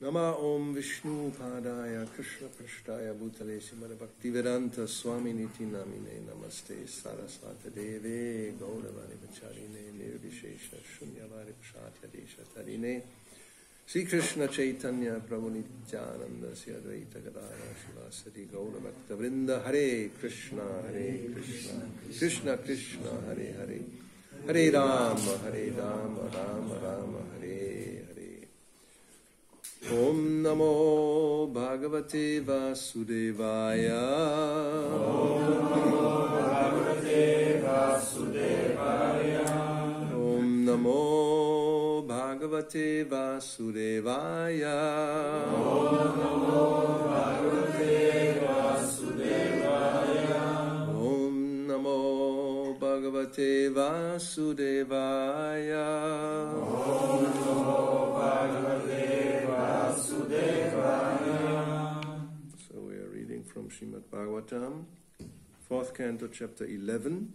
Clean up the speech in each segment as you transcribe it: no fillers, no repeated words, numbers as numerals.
Nama Om Vishnu Padaya Krishna Prashtaya Bhutale Srimad Bhaktivedanta Swami Niti Namine Namaste Saraswata Deve Gauravani Vacharine Nirvishesha Shunyavadi Pshatya Desha Tarine Sri Krishna Chaitanya Prabhu Nityananda Sri Advaita Gadara Shivasati Gauravakta Vrinda Hare Krishna Krishna Krishna Hare Hare Hare Rama Rama Rama Hare Om Namo Bhagavate Vasudevaya. Om Namo Bhagavate Vasudevaya. Om Namo Bhagavate Vasudevaya. Om Namo Bhagavate Vasudevaya. Om Namo Bhagavate Vasudevaya. Om Namo Bhagavate So we are reading from Srimad Bhagavatam, 4th canto, chapter 11.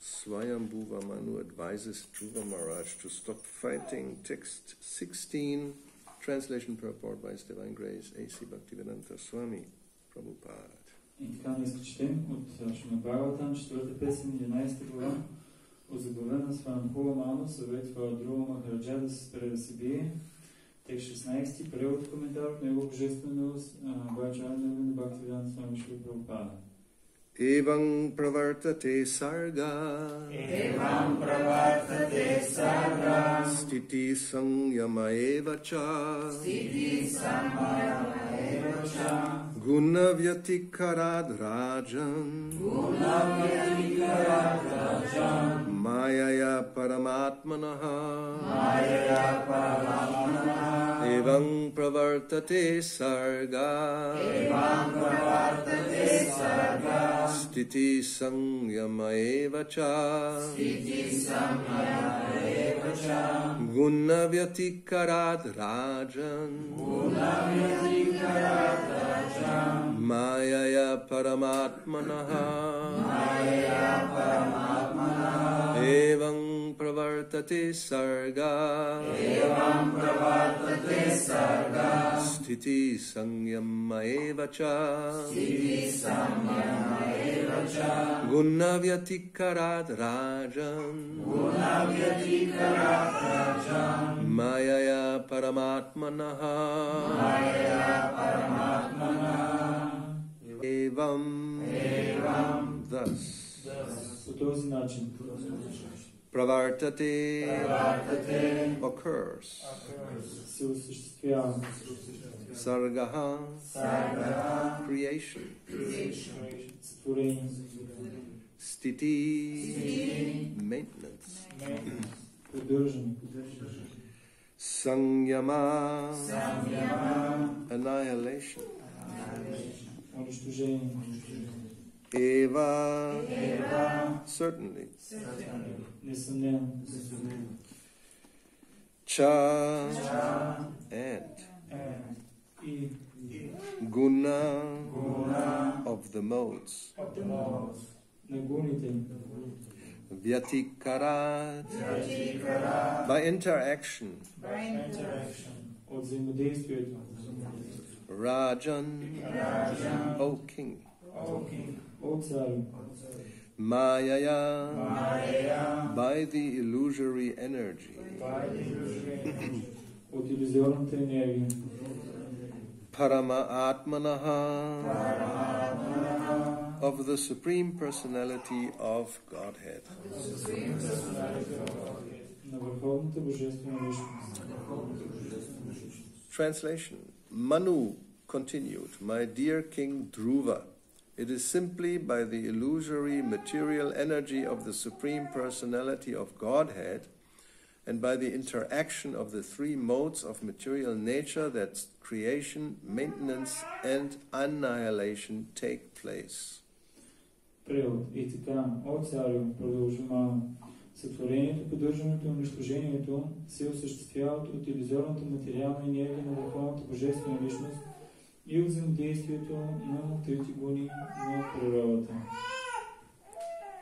Swayambhuva Manu advises Dhruva Maharaj to stop fighting. Text 16, translation purport by His Divine Grace A.C. Bhaktivedanta Swami Prabhupada. И така днес четем от Шримад Бхагаватам, 4 песен, 11 глава, озаглавена Свайамбхува Ману съветва Dhruva Махараджа да се спре да се бие. Текст 16, превод коментар от него божествена милост, Бхагавачаря на Бхактивиданта Свами Шри Прабхупада. Evang pravartate sarga. Evam pravartate sarga. Stiti samyama evacha. Stiti samyama evacha. Guna vyatikarad rajan. Guna vyatikarad rajan. Mayaya paramatmanaha. Mayaya paramatmanaha. Evang pravartate sarga. Evam pravartate sarga. Stiti samyama evacha. Stiti samyama evacha. Guna vyatikarad rajan. Guna vyatikarad rajan. Mayaya paramatmanaha. Mayaya paramatmanaha. Evang pravartate sarga. Evam pravartate sarga. Stiti samyama evacha. Stiti samyama evacha. Guna vyatikarad rajan. Guna vyatikarad rajan. Mayaya paramatmanaha. Mayaya paramatmanaha. Evam. Thus. По този начин Pravartate occurs. се осъществява Sargaha. Creation. сътворение, Stiti. Maintenance. поддържане, Samyama. Annihilation. унищожение, Eva. Certainly. несъмнено, Cha. And. и Guna. Of the modes. на гуните, Vyatikarat. By interaction. от взаимодействието, Rajan. O king. от царю, Mayaya. By the illusory energy. от иллюзионната енергия, Parama Atmanaha. Of the Supreme Personality of Godhead. на върховната божествена личност. Translation. Manu continued, My dear King Dhruva, it is simply by the illusory material energy of the Supreme Personality of Godhead and by the interaction of the three modes of material nature that creation, maintenance, and annihilation take place. Превод. И така, о царю, продължи Мана, сътворението, поддържането и унищожението се осъществяват от иллюзорната материална енергия на върховната божествена личност и от взаимодействието на трите гуни на природата.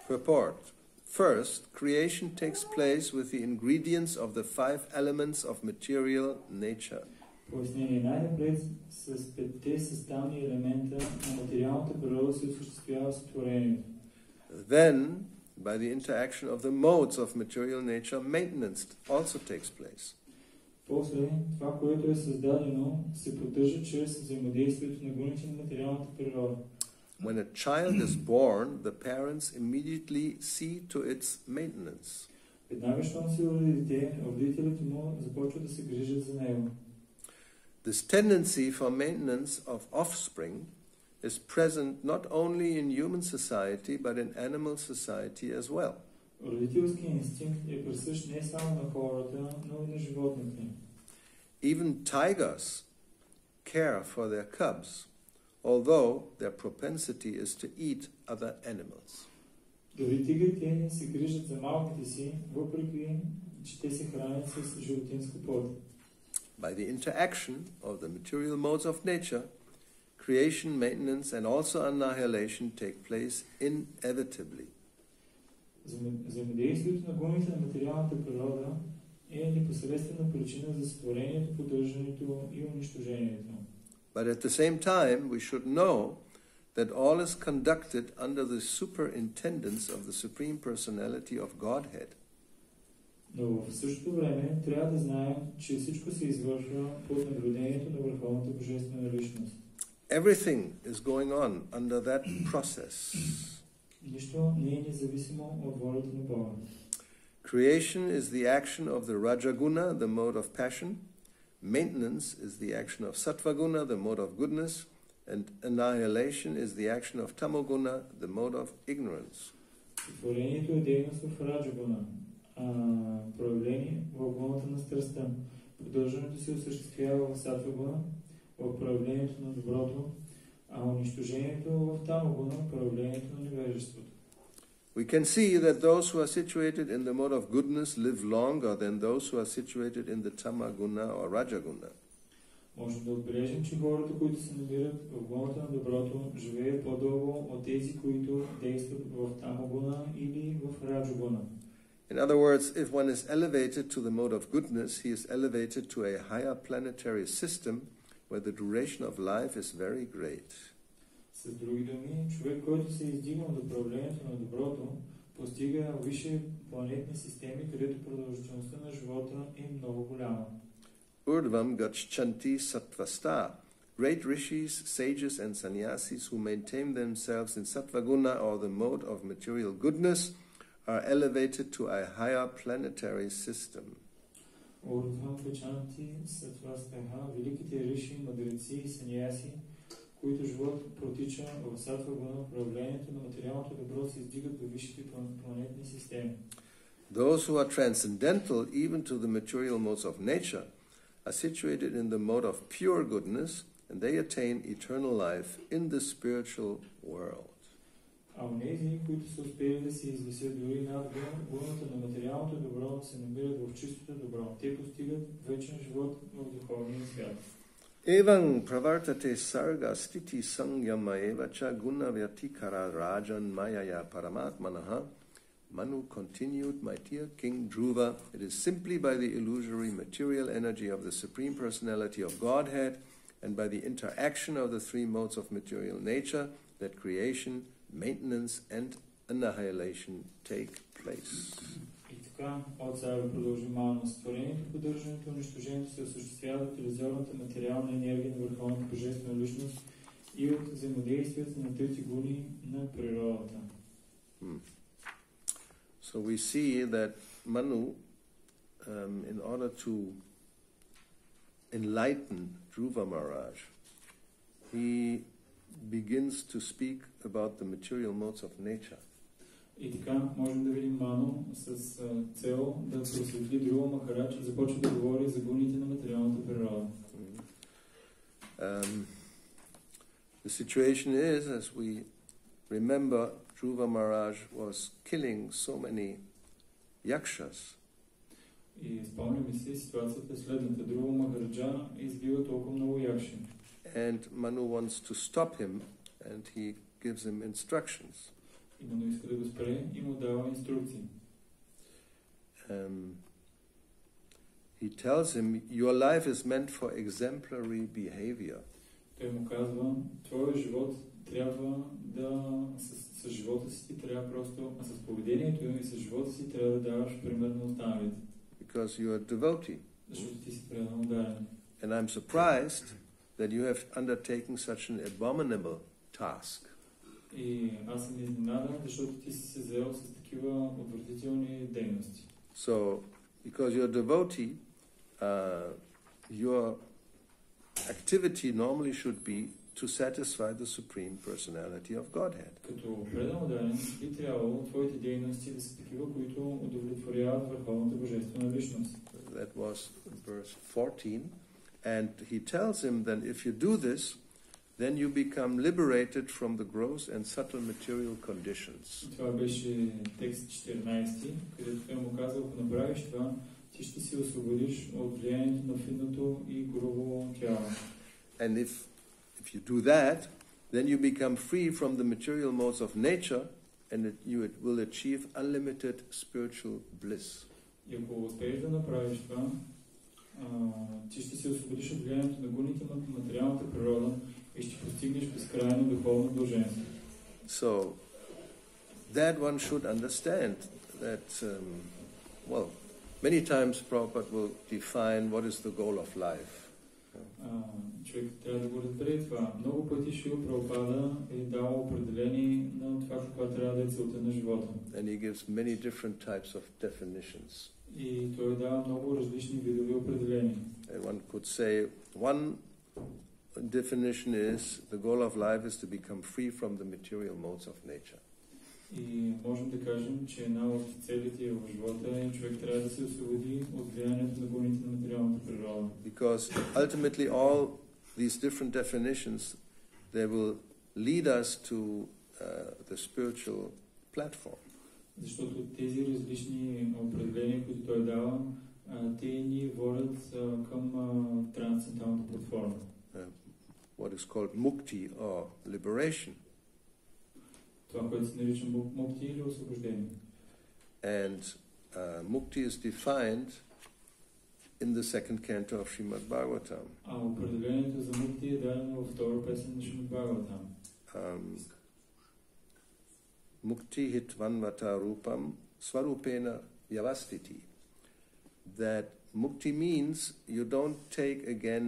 Purport. First, creation takes place with the ingredients of the 5 elements of material nature. Пояснение най-напред с 5 съставни елемента на материалната природа се осъществява сътворението. Then, by the interaction of the modes of material nature, maintenance also takes place. После, това, което е създадено, се поддържа чрез взаимодействието на гуните на материалната природа. When a child is born, the parents immediately see to its maintenance. Веднага, щом се роди дете, родителите му започват да се грижат за него. This tendency for maintenance of offspring is present not only in human society but in animal society as well. Родителският инстинкт е присъщ не само на хората, но и на животните. Even tigers care for their cubs, although their propensity is to eat other animals. Дори тигрите се грижат за малките си, въпреки че те се хранят с животинска плод. By the interaction of the material modes of nature, creation, maintenance, and also annihilation take place inevitably. Взаимодействието на гуните на материалната природа е непосредствена причина за сътворението, поддържането и унищожението. But at the same time, we should know that all is conducted under the superintendence of the Supreme Personality of Godhead. Но в същото време трябва да знаем, че всичко се извършва под наблюдението на Върховната Божествена Личност. Everything is going on under that process. Нищо не е независимо от волята на Бога. Creation is the action of the Rajaguna, the mode of passion. Maintenance is the action of Sattvaguna, the mode of goodness. And annihilation is the action of Tamoguna, the mode of ignorance. Творението е дейност в Раджагуна, проявление в гуната на страстта. Поддържането се осъществява в Сатвагуна, в проявлението на доброто, а унищожението в Тамогуна, проявлението на невежеството. We can see that those who are situated in the mode of goodness live longer than those who are situated in the Tamaguna or Rajaguna. Може да отбележим, че хората, които се намират в гуната на доброто, живеят по-дълго от тези, които действат в Тамогуна или в Раджагуна. In other words, if one is elevated to the mode of goodness, he is elevated to a higher planetary system where the duration of life is very great. С други думи, човек, който се издига от управлението на доброто, постига висши планетни системи, където продължителността на живота е много голяма. Urdvam gachanti sattvasta. Great rishis, sages and sannyasis who maintain themselves in sattvaguna or the mode of material goodness are elevated to a higher planetary system. Urdvam gachanti sattvasta. Великите риши, мъдреци и саньяси, които живот протича в сатвагуна, проявлението на материалното добро се издигат във висшите планетни системи. Those who are transcendental even to the material modes of nature are situated in the mode of pure goodness, and they attain eternal life in the spiritual world. А онези, които са успели да се извисят дори над гуната на материалното добро, се намират в чистото добро. Те постигат вечен живот в духовния свят. Evam pravartate sarga stiti sangyama evacha guna vyatikara rajan mayaya paramatmanaha. Manu continued, my dear King Dhruva, it is simply by the illusory material energy of the Supreme Personality of Godhead and by the interaction of the three modes of material nature that creation, maintenance and annihilation take place. И така, от сега продължи мално створението, поддържането, унищожението се осъществява от иллюзорната материална енергия на Върховната Божествена Личност и от взаимодействието на трите гуни на природата. So we see that Manu, in order to enlighten Dhruva Maharaj, he begins to speak about the material modes of nature. И така можем да видим Ману с цел да просветли Dhruva Maharaj, започва да говори за гуните на материалната природа. The situation is, as we remember, Dhruva Maharaj was killing so many yakshas. И спомняме си, ситуацията е следната. Dhruva Maharaj избива толкова много якши. And Manu wants to stop him, and he gives him instructions. И Ману иска да го спре и му дава инструкции. he tells him, your life is meant for exemplary behavior. Той му казва, твоя живот трябва да, с живота си ти трябва просто, с поведението и с живота си трябва да даваш пример на останалите. Because you are devotee. Защото ти си предано ударен. And I'm surprised that you have undertaken such an abominable task. И аз съм изненадан, защото ти си се заел с такива отвратителни дейности. So, because you're a devotee, your activity normally should be to satisfy the Supreme Personality of Godhead. Като предан ударен, би трябвало твоите дейности да са такива, които удовлетворяват върховната божествена личност. That was verse 14. And he tells him that if you do this, then you become liberated from the gross and subtle material conditions. Това беше текст 14, където той му казва, ако направиш това, ти ще се освободиш от влиянието на финното и грубо тяло. And if you do that, then you become free from the material modes of nature, and you will achieve unlimited spiritual bliss. И ако успееш да направиш това, ти ще се освободиш от влиянието на гуните на материалната природа и ще постигнеш безкрайно духовно блаженство. So, that one should understand that, well, many times Prabhupada will define what is the goal of life. Човек трябва да го разбере това. Много пъти Шрила Прабхупада е дал определение на това, каква трябва да е целта на живота. And he gives many different types of definitions. И той дава много различни видове определения. And one could say, one definition is, the goal of life is to become free from the material modes of nature. И можем да кажем, че една от целите в живота е човек трябва да се освободи от влиянието на гуните на материалната природа. Because ultimately all these different definitions, they will lead us to the spiritual platform. Защото тези различни определения, които той дава, те ни водят към трансценденталната платформа. What is called mukti or liberation. Това, което се нарича мукти или освобождение. And mukti is defined in the second canto of Srimad Bhagavatam. А определението за мукти е дадено във втора песен на Шримад Бхагаватам. Mukti hitvanvata rupam swarupena yavastiti. That mukti means you don't take again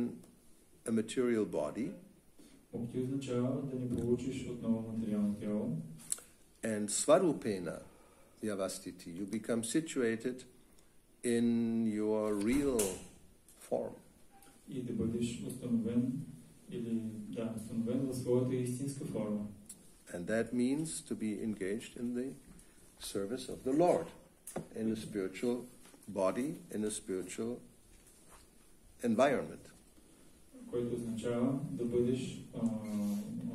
a material body. Мукти означава да не получиш отново материално тяло. And swarupena yavastiti, you become situated in your real form. И да бъдеш установен в своята истинска форма. And that means to be engaged in the service of the Lord, in a spiritual body, in a spiritual environment. Което означава да бъдеш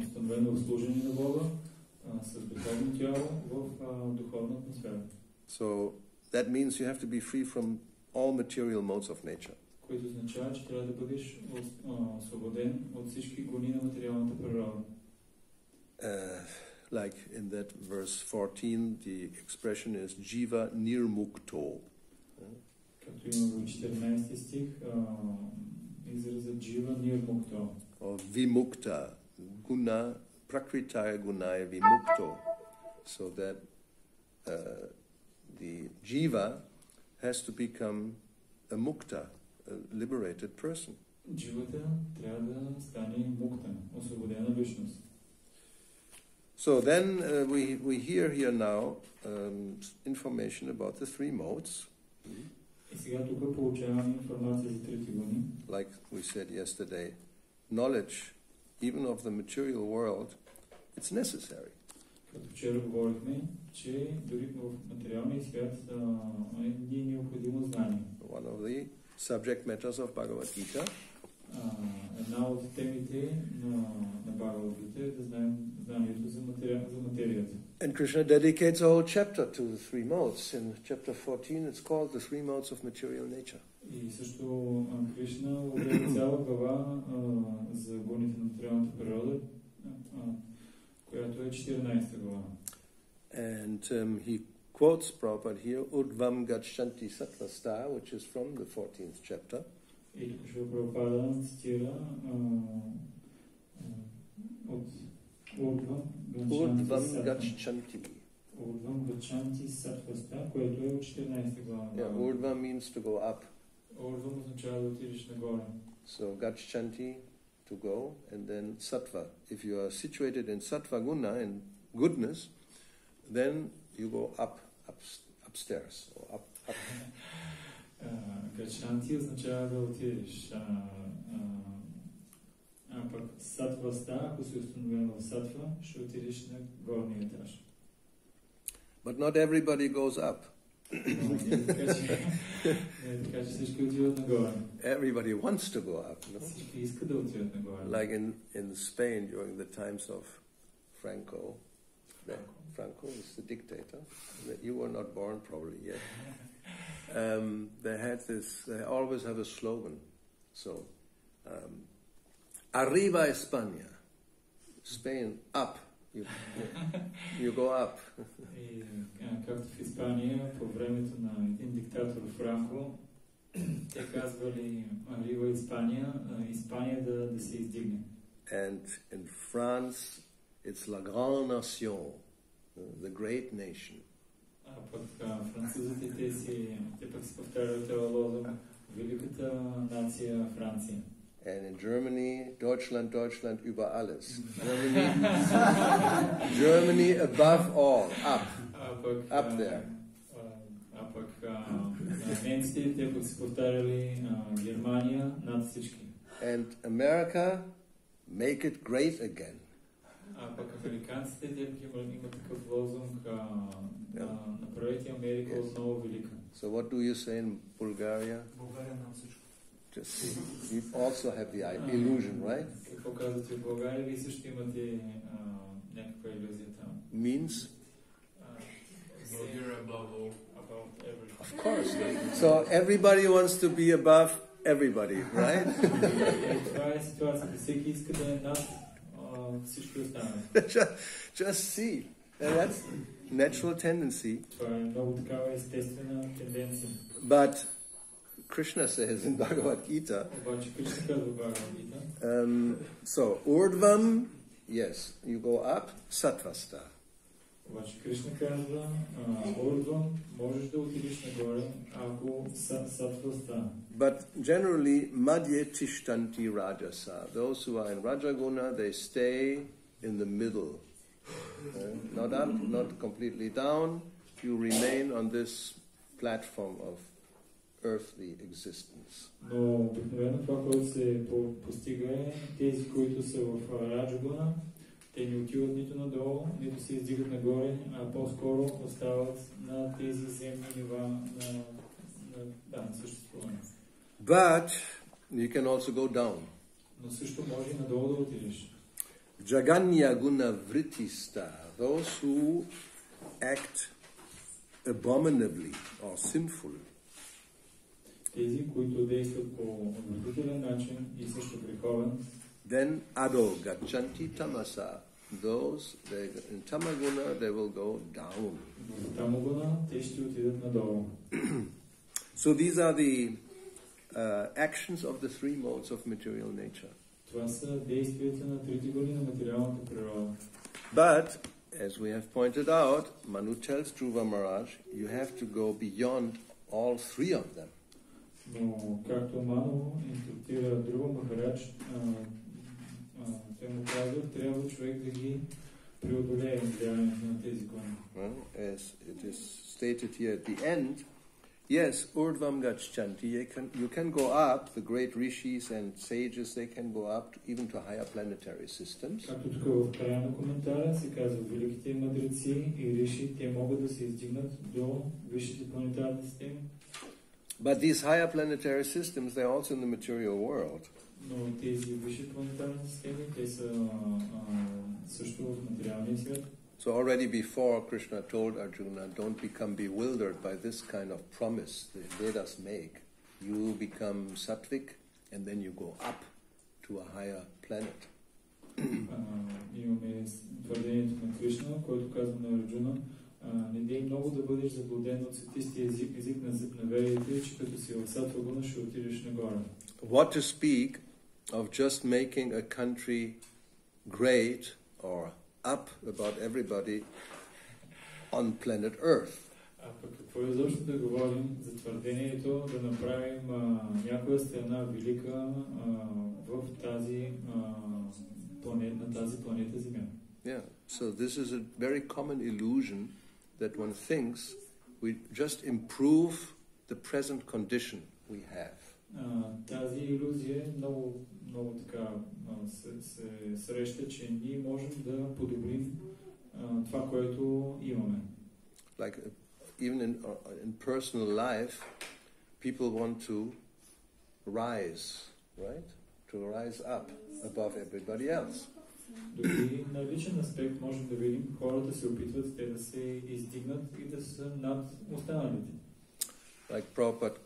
установен в служение на Бога с духовно тяло в духовна атмосфера. So that means you have to be free from all material modes of nature. Което означава, че трябва да бъдеш освободен от всички гони на материалната природа. Like in that verse 14, the expression is jiva nirmukto. Както има в 14 стих, изразът jiva nirmukto. Or vimukta, guna, prakritaya gunaya vimukto. So that the jiva has to become a mukta, a liberated person. Дживата трябва да стане мукта, освободена личност. So then we hear here now information about the three modes. И сега тук получаваме информация за трите гони. Like we said yesterday, knowledge, even of the material world, it's necessary. Като вчера говорихме, че дори в материалния свят е необходимо знание. One of the subject matters of Bhagavad Gita. Една от темите на Бхагавад Гита е да знаем знанието за материята. And Krishna dedicates a whole chapter to the three modes. In chapter 14, it's called the three modes of material nature. И също Кришна отделя цяла глава за гоните на материалната природа, която е 14 глава. And he quotes Prabhupada here, Urdhvam Gachanti Sattvasta, which is from the 14th chapter. И тук Шрила Прабхупада цитира от Urdhvam Gachanti. Urdhvam Gachanti Sattvasta, което е от 14 глава. Yeah, Urdhvam means to go up. Urdhvam означава да отидеш нагоре. So Gachanti, to go, and then Sattva. If you are situated in Sattva Guna, in goodness, then you go upstairs, or up. Гачанти означава да отидеш. А пък сатваста, ако си установен в сатва, ще отидеш на горния етаж. But not everybody goes up. Така че всички отиват нагоре. Everybody wants to go up. No? Всички искат да отиват нагоре. Like in Spain during the times of Franco. Franco is the dictator. You were not born probably yet. They had this, they always have a slogan. So, Arriba España. Spain, up. You go up. И както в Испания, по времето на един диктатор Франко, те казвали Arriba Испания, Испания да се издигне. And in France, it's La Grande Nation, the great nation. А пък французите, те пък се повтарят този лозунг, великата нация Франция. And in Germany, Deutschland über alles. Germany above all, up there. А пък немците, те пък се повтаряли Германия над всички. And America, make it great again. А пък американците, те пък имат такъв лозунг, направете Америка отново велика. So what do you say in Bulgaria? България над всичко. Just see. You also have the illusion, right? Какво казвате в България? Вие също имате някаква илюзия там. Means? Bulgaria above all. Above everything. Of course. So everybody wants to be above everybody, right? Това е ситуацията. Всеки иска да е над всички останали. Just see. And that's natural tendency. Това е много такава естествена тенденция. But Krishna says in Bhagavad Gita, so Urdhvam, yes, you go up, Sattvasta. Обаче Кришна казва, Urdhvam, можеш да отидеш нагоре, ако Sattvasta. But generally, Madhye Tishtanti Rajasa. Those who are in Rajaguna, they stay in the middle. Not up, not completely down. You remain on this platform of earthly existence. Но обикновено това, което се постига е тези, които са в Раджагуна, те не отиват нито надолу, нито се издигат нагоре, а по-скоро остават на тези земни нива на съществуване. But you can also go down. Но също може и надолу да отидеш. Jaganya guna vrittista, those who act abominably or sinfully. Тези, които действат по отвратителен начин и също греховен. Then ado gachanti tamasa, those in tamaguna they will go down. В тамагуна те ще отидат надолу. So these are the actions of the three modes of material nature. Това са действията на трите голи на материалната природа. But as we have pointed out, Manu tells Dhruva Maharaj, you have to go beyond all three of them. Но както Ману инструктира Dhruva Maharaj, той му казва, трябва човек да ги преодолее влиянието на тези гони. As it is stated here at the end, yes, Urdhvam Gachanti, you can go up, the great rishis and sages, they can go up even to higher planetary systems. Както тук в края на коментара се казва, великите мъдреци и риши, те могат да се издигнат до висшите планетарни системи. But these higher planetary systems, they're also in the material world. Но тези висши планетарни системи, те са също в материалния свят. So already before Krishna told Arjuna, don't become bewildered by this kind of promise the Vedas make. You become sattvic and then you go up to a higher planet. Имаме твърдението на Кришна, който казва на Арджуна, Не дей много да бъдеш заблуден от светистия език на верите, че като си в сатва гуна ще отидеш нагоре. What to speak of just making a country great or up about everybody on planet Earth. А пък какво изобщо да говорим за твърдението да направим някоя страна велика в тази на тази планета Земя. Yeah, so this is a very common illusion that one thinks we just improve the present condition we have. Тази илюзия е много така се среща, че ние можем да подобрим това, което имаме. Like even in personal life, people want to rise, right? To rise up above everybody else. Дори на личен аспект можем да видим, хората се опитват те да се издигнат и да са над останалите. Like Prabhupada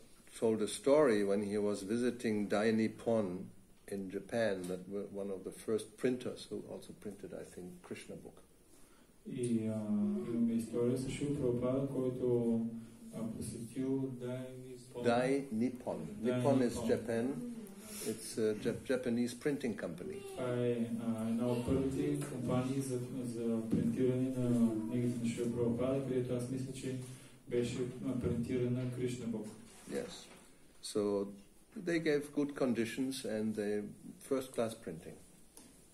told a story when he was visiting Dai Nippon in Japan, that were one of the first printers who also printed, I think, Krishna book. И имаме история с Шрила Прабхупада, който посетил Dai Nippon. Nippon is Japan. It's a Japanese printing company. Това е една от първите компании за принтиране на книгите на Шрила Прабхупада, където аз мисля, че беше принтирана Кришна Бог. Yes. So they gave good conditions and they first class printing.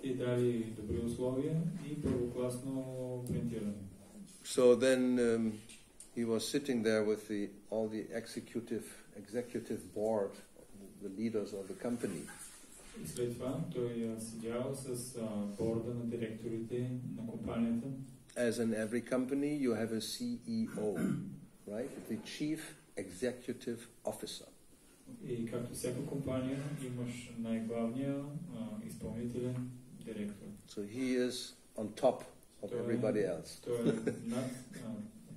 И дали добри условия и първокласно принтиране. So then he was sitting there with all the executive board, the leaders of the company. И след това той седял с борда на директорите на компанията. As in every company, you have a CEO, right? The chief executive officer. И както всяка компания имаш най-главния изпълнителен директор. So he is on top of everybody else.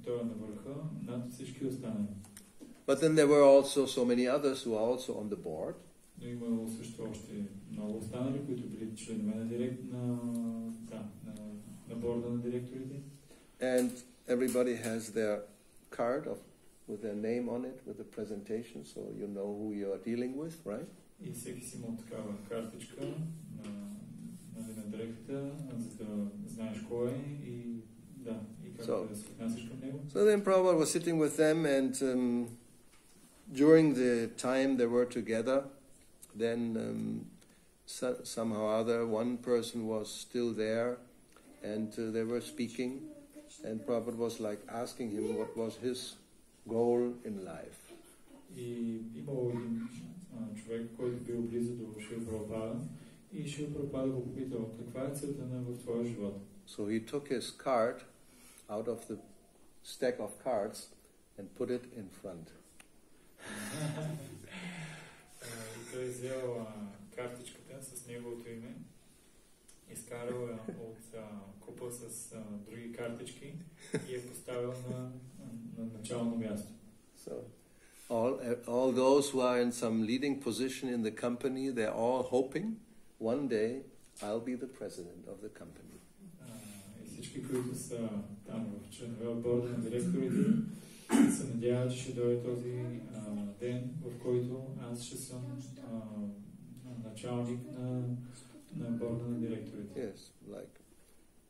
Той е на върха над всички останали. But then there were also so many others who are also on the board. Но имало също още много останали, които били членове на борда на директорите. And everybody has their card with their name on it, with the presentation, so you know who you are dealing with, right? И всеки си имал такава картичка на директора, за да знаеш кой е и как да се отнасяш към него. So then Prabhupada was sitting with them, and during the time they were together, then somehow or other one person was still there, and they were speaking, and Prabhupada was like asking him what was his goal in life. И имало един човек, който бил близо до Шрила Прабхупада, и Шрила Прабхупада го попитал, каква е целта в твоя живот? So he took his card out of the stack of cards and put it in front. И той взел картичката с неговото име, изкарал от купа с други картички и я поставил на начално място. So all those who are in some leading position in the company, they're all hoping one day I'll be the president of the company. И всички, които са там в членове от борда на директорите, се надяват, че ще дойде този ден, в който аз ще съм началник на борда на директорите. Yes, like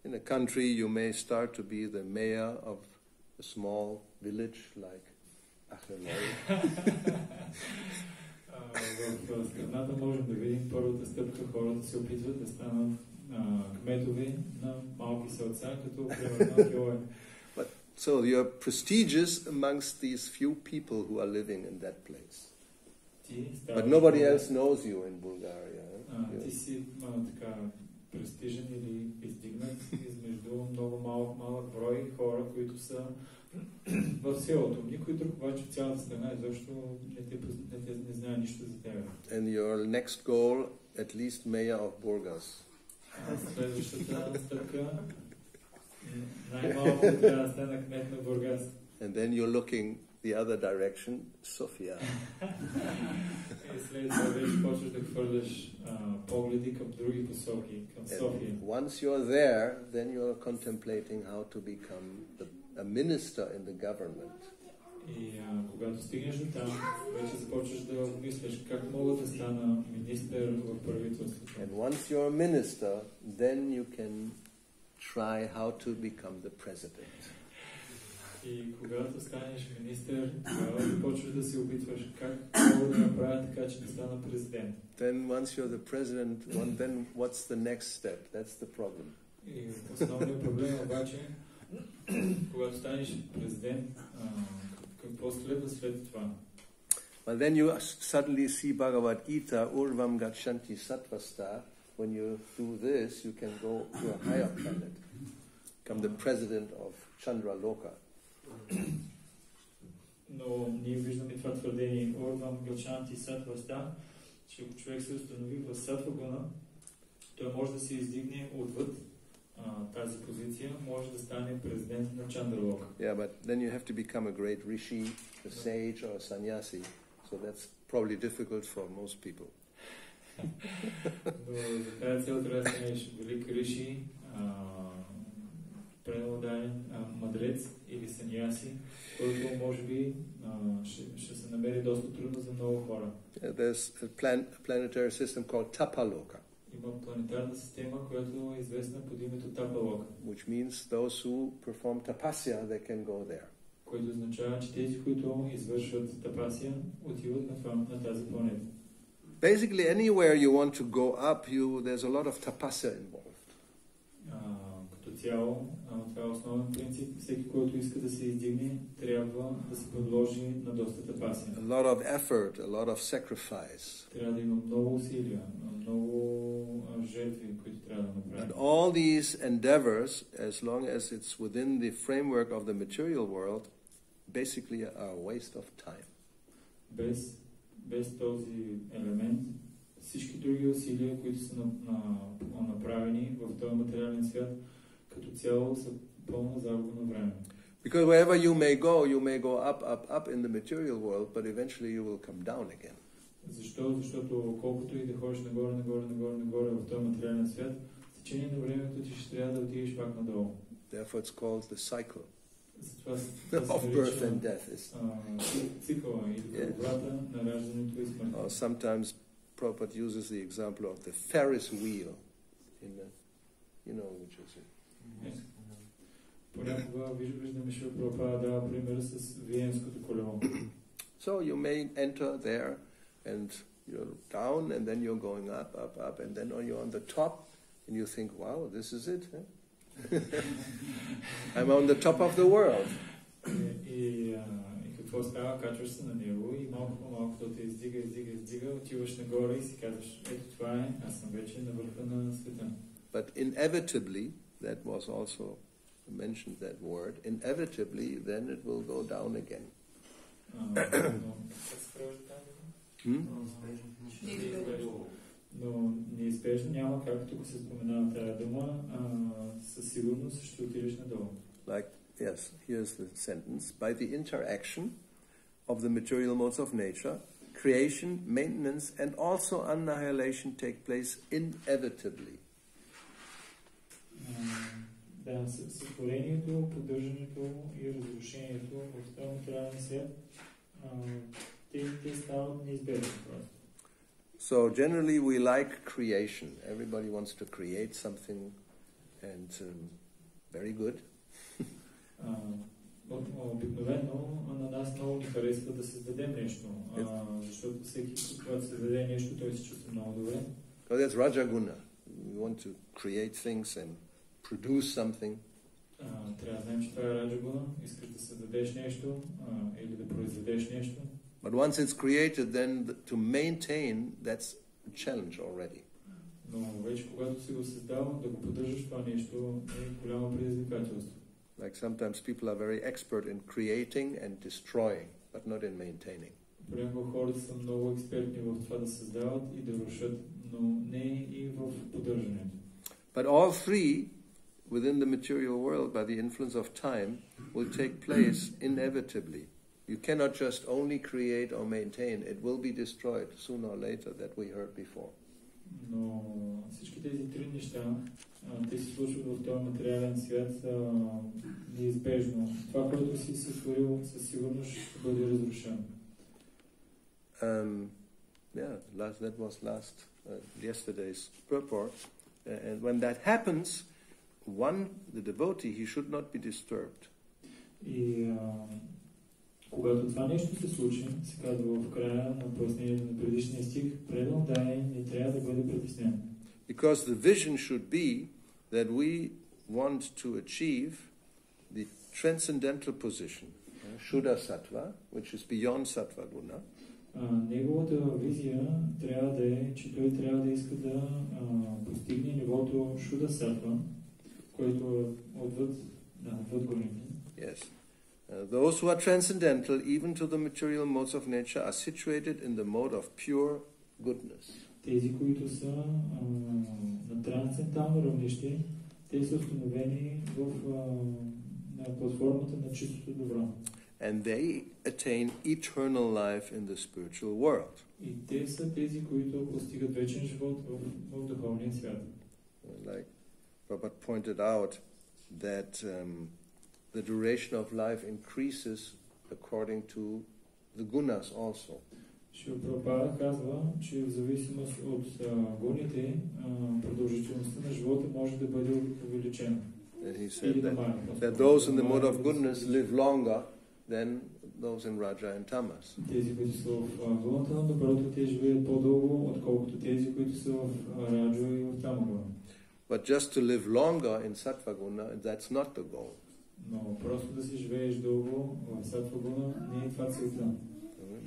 in a country you may start to be the mayor of a small village like Eng-Blg. В страната можем да видим първата стъпка, хората се опитват да станат кметове на малки селца, като примерно Йоен. So you're prestigious amongst these few people who are living in that place. But nobody else knows you in Bulgaria. Ти си така престижен или издигнат измежду много малък брой хора, които са в селото. Никой друг обаче в цялата страна изобщо не знае нищо за теб. And your next goal, at least mayor of Burgas. Следващата стъпка най-малко трябва да стане кмет на Бургас. And then you're looking the other direction, Sofia. И след това вече почваш да хвърляш погледи към други посоки, към София. Once you're there, then you're contemplating how to become a minister in the government. И когато стигнеш до там, вече започваш да обмисляш как мога да стана министър в правителството. And once you're a minister, then you can try how to become the president. И когато станеш министър, тогава започваш да се опитваш как мога да направя така, че да стана президент. Then once you're the president, then what's the next step? That's the problem. И основният проблем обаче, когато станеш президент, какво следва след това? But then you suddenly see Bhagavad Gita, Urvam Gachanti Sattvasta. When you do this, you can go to a higher planet, become the president of Chandra Loka. Но ние виждаме това твърдение, Урvam Gachanti Sattvasta, че ако човек се установи в Сатвагуна, той може да се издигне отвъд тази позиция, може да стане президент на Чандралока. Yeah, but then you have to become a great rishi, a sage or a sannyasi. So that's probably difficult for most people. Но за тази цел трябва да станеш велик риши, пренодаден мъдрец или саньяси, който може би ще се намери доста трудно за много хора. There's a planetary system called Tapaloka. Има планетарна система, която е известна под името Тапалока. Which means those who perform tapasya, they can go there. Което означава, че тези, които извършват тапасия, отиват на тази планета. Basically, anywhere you want to go up, there's a lot of tapasya involved. Като цяло, това е основен принцип. Всеки, който иска да се издигне, трябва да се подложи на доста тапасия. A lot of effort, a lot of sacrifice. Трябва да има много усилия, много жертви, които трябва да направим. And all these endeavors, as long as it's within the framework of the material world, basically are a waste of time. Без този елемент, всички други усилия, които са направени в този материален свят, като цяло са пълна загуба на време. Because wherever you may go up in the material world, but eventually you will come down again. Защо? Защото колкото и да ходиш нагоре в този материален свят, в течение на времето ти ще трябва да отидеш пак надолу. Therefore it's called the cycle of birth and death. Цикъла или кръговрата на раждането и смъртта. Sometimes Prabhupada uses the example of the Ferris wheel, which is it. Понякога виждаме, че Прабхупада дава пример с Виенското колело. So you may enter there and you're down and then you're going up, and then you're on the top and you think, wow, this is it. Huh? I'm on the top of the world. И какво става? Качваш се на него и малко по-малко то те издига, отиваш нагоре и си казваш, ето това е, аз съм вече на върха на света. But inevitably, that was also mentioned, that word, inevitably then it will go down again. Но неизбежно няма, както тук се споменава тая дума, със сигурност ще отидеш надолу. Like, yes, here's the sentence. By the interaction of the material modes of nature, creation, maintenance, and also annihilation take place inevitably. Да, сътворението, поддържането и разрушението в този материален свят, те стават неизбежни просто. So generally we like creation. Everybody wants to create something and very good. Обикновено на нас много ни харесва да създадем нещо, защото всеки, когато създаде нещо, той се чувства много добре. So that's Rajaguna. We want to create things and produce something. Трябва да знаем, че това е Раджагуна. Искаш да създадеш нещо или да произведеш нещо. But once it's created, then to maintain, that's a challenge already. Но вече когато си го създал, да го поддържаш това нещо е голямо предизвикателство. Like sometimes people are very expert in creating and destroying, but not in maintaining. Понякога хората са много експертни в това да създават и да рушат, но не и в поддържането. But all three within the material world, by the influence of time, will take place inevitably. You cannot just only create or maintain. It will be destroyed sooner or later, that we heard before. Но всички тези три неща, те се случват в този материален свят неизбежно. Това, което си сътворил, със сигурност ще бъде разрушено. That was yesterday's purport. And when that happens, the devotee, he should not be disturbed. И когато това нещо се случи, се казва в края на пояснението на предишния стих, преданный не трябва да бъде притеснен. Because the vision should be that we want to achieve the transcendental position, Shuddha Sattva, which is beyond Sattva Guna. Неговата визия трябва да е, че той трябва да иска да постигне нивото Шуда Сатва, което е отвъд гоните. Yes. Those who are transcendental, even to the material modes of nature, are situated in the mode of pure goodness. Тези, които са на трансцендентално равнище, те са установени на платформата на чистото добро. And they attain eternal life in the spiritual world. И те са тези, които постигат вечен живот в духовния свят. Like Robert pointed out that the duration of life increases according to the gunas also. Шрила Прабхупада казва, че в зависимост от гуните, продължителността на живота може да бъде увеличена. And he said that those in the mode of goodness live longer than those in Raja and Tamas. Тези, които са в гуната на доброто, те живеят по-дълго, отколкото тези, които са в Раджа и в Тамагуна. But just to live longer in Sattva Guna, that's not the goal. Но просто да си живееш дълго в Саттва Гуна не е това целта.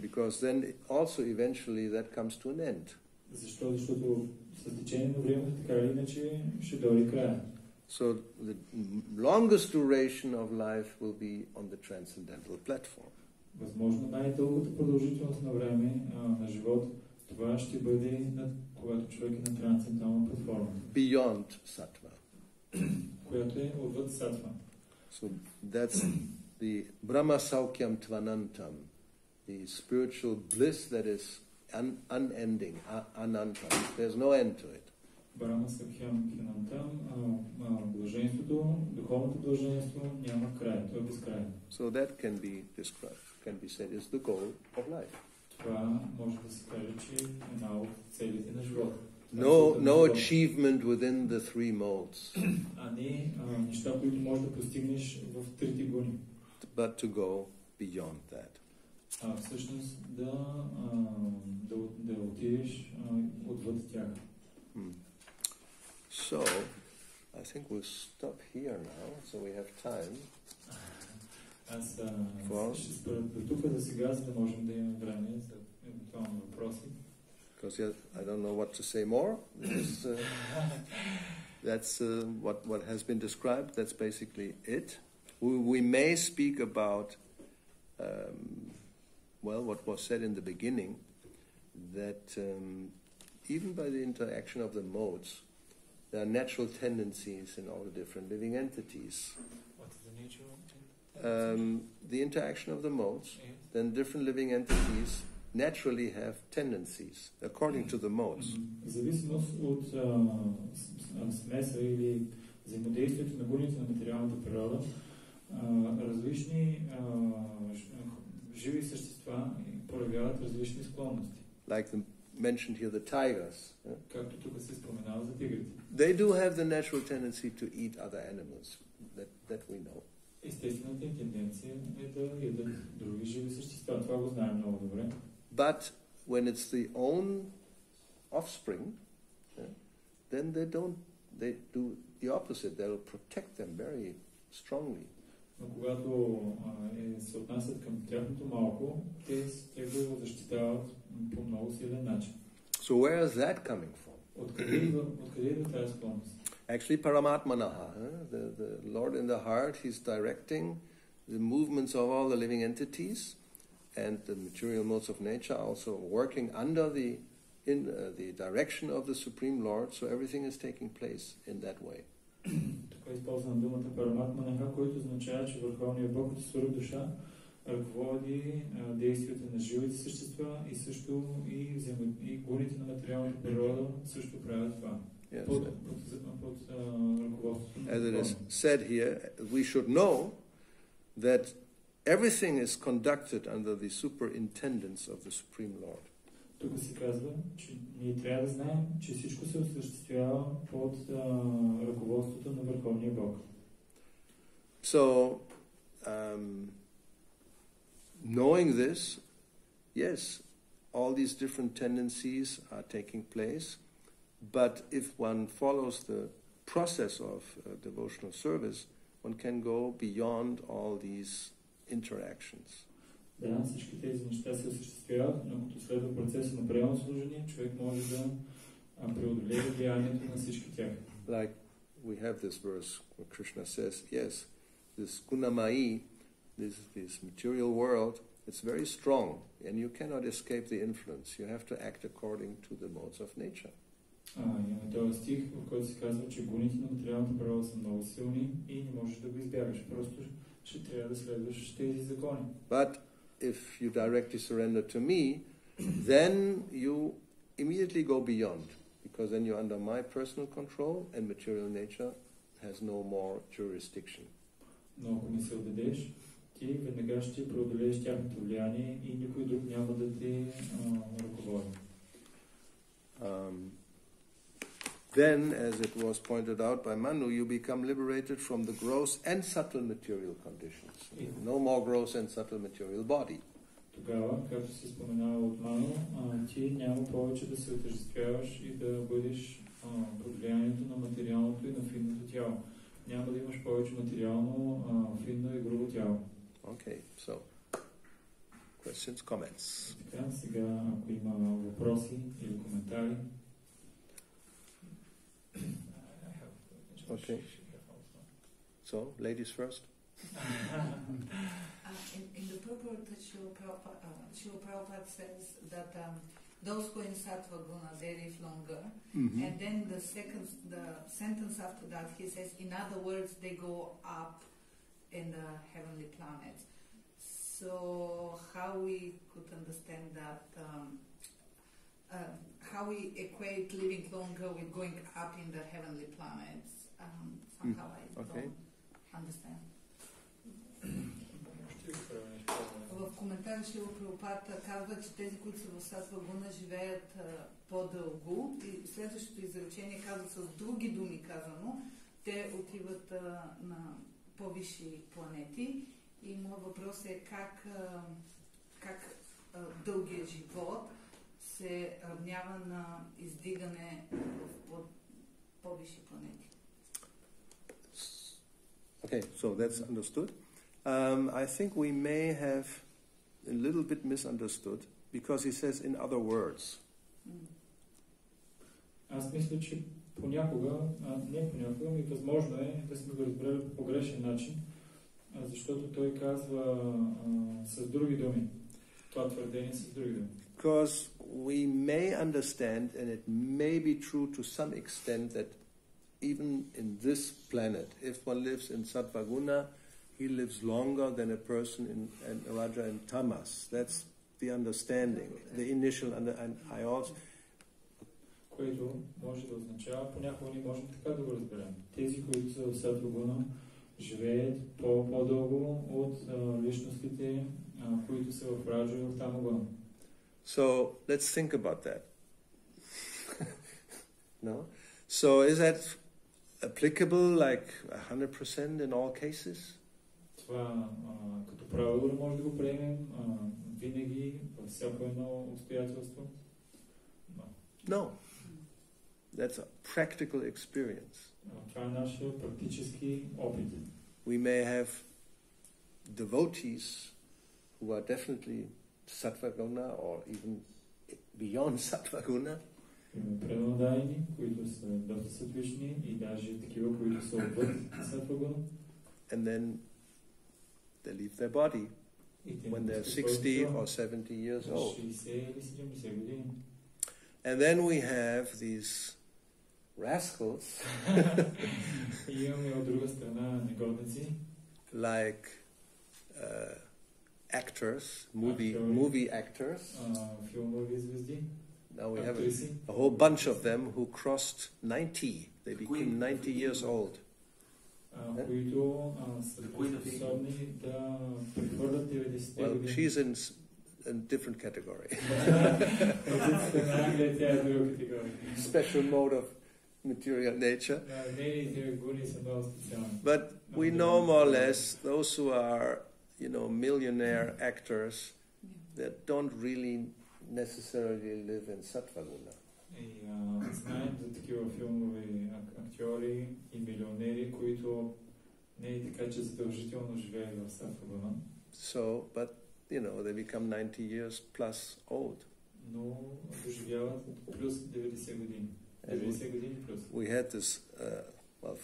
Because then also eventually that comes to an end. Защо? Защото с течение на времето така или иначе ще дойде края. So the longest duration of life will be on the transcendental platform. Възможно най-дългата продължителност на време на живот, това ще бъде когато човек е на трансцендентална платформа. Beyond Sattva. Която е отвъд Сатва. So that's the Brahma Saukyam Tvanantam, the spiritual bliss that is unending, anantam. There's no end to it. Брама Сакхям Хинантам, блаженството, духовното блаженство няма край, то е безкрайно. So that can be described, can be said is the goal of life. Това може да се каже, че е една от целите на живота. No achievement within the three modes. А не неща, които можеш да постигнеш в трите гуни. But to go beyond that. Всъщност да отидеш отвъд тях. So, I think we'll stop here now, so we have time. Аз ще спра до тук за сега, за да можем да имаме време за евентуални въпроси. Because I don't know what to say more. That's what has been described. That's basically it. We may speak about, what was said in the beginning, that even by the interaction of the modes, there are natural tendencies in all the different living entities. What is the nature of the interaction of the modes, then different living entities naturally have tendencies according to the modes. В зависимост от смеса или взаимодействието на гуните на материалната природа, различни живи същества проявяват различни склонности. Like mentioned here, the tigers. Както тук се споменава за тигрите. They do have the natural tendency to eat other animals, that we know. Естествената им тенденция е да ядат други живи същества. Това го знаем много добре. But when it's the own offspring, then they do the opposite. They'll protect them very strongly. Но когато се отнасят към тяхното малко, те го защитават по много силен начин. So where is that coming from? Откъде идва тази склонност? Actually, Paramatmanaha, the Lord in the heart, He's directing the movements of all the living entities, and the material modes of nature also working under the direction of the Supreme Lord, so everything is taking place in that way. Тук използвам думата Параматманаха, който означава, че Върховният Бог от Свърх душа ръководи действията на живите същества и също и гуните на материалната природа също правят това. Yes. Под ръководството на As it is закона. said here, we should know that everything is conducted under the superintendence of the Supreme Lord. Тук се казва, че ние трябва да знаем, че всичко се осъществява под ръководството на Върховния Бог. So, knowing this, yes, all these different tendencies are taking place, but if one follows the process of devotional service, one can go beyond all these interactions. Да, всички тези неща се осъществяват, но като следва процеса на правилно служение, човек може да преодолее влиянието на всички тях. Like we have this verse where Krishna says, yes, this gunamai, this material world, it's very strong and you cannot escape the influence. You have to act according to the modes of nature. Имаме този стих, в който се казва, че гоните на материалната природа са много силни и не можеш да го избягаш. Просто ще трябва да следваш тези закони. But if you directly surrender to me, then you immediately go beyond, because then you're under my personal control and material nature has no more jurisdiction. Но ако ми се отдадеш, ти веднага ще преодолееш тяхното влияние и никой друг няма да те ръководи. Then, as it was pointed out by Manu, you become liberated from the gross and subtle material conditions. No more gross and subtle material body. Тогава, както се споменава от Ману, ти няма повече да се отъждествяваш и да бъдеш под влиянието на материалното и на финното тяло. Няма да имаш повече материално, финно и грубо тяло. Okay, so questions, comments. Така, сега, ако има въпроси или коментари. Okay. So, ladies first. In the purport, Srila Prabhupada says that those who in Sattva Guna, they live longer. Mm-hmm. And then the sentence after that, he says, in other words, they go up in the heavenly planets. So how we could understand that, how we equate living longer with going up in the heavenly planets? Somehow I don't understand. В коментар Шрила Прабхупада казва, че тези, които са в Сатва Гуна, живеят по-дълго. И следващото изречение казва с други думи казано, те отиват на по-висши планети. И моят въпрос е как дългият живот се равнява на издигане в по-висши планети. Okay, so that's understood. I think we may have a little bit misunderstood because he says in other words. Аз мисля, че понякога, не понякога, ми възможно е да сме го разбрали по погрешен начин, защото той казва с други думи. Това твърдение с други думи. Because we may understand, and it may be true to some extent, that even in this planet, if one lives in Sattvaguna, he lives longer than a person in Raja and Tamas. That's the understanding, the initial, and I also... Което може да означава, понякога ние можем така да го разберем. Тези, които са в Сатвагуна, живеят по-дълго от личностите, които са в Раджа и в Тамагуна. So, let's think about that. No? So, is that applicable like 100% in all cases? Това като правило може да го приемем винаги, във всяко едно обстоятелство? No. That's a practical experience. Това е нашия практически опит. We may have devotees who are definitely Sattvaguna or even beyond Sattvaguna. Има преданодайни, които са доста сатвични и даже такива, които са отвъд Сатвагуна. And then they leave their body when they're 60 or 70 years old. And then we have these rascals like actors, Actors. movie actors. Филмови звезди. Now we have Актриси. a whole bunch of them who crossed 90. They became 90 years old. Които са способни да прехвърлят 90-те Well, години. she's in a different category. Позицията на Англия, тя е друга категория. Special mode of material nature. Нейните гуни са много специални. But we know more or less those who are, millionaire actors that don't really necessarily live in Sattva-guna. И знаем за такива филмови актьори и милионери, които не е така, че задължително живеят в Саттва-гуна. So, but they become 90 years plus old. Но доживяват плюс 90 години. 90 години плюс. We had this,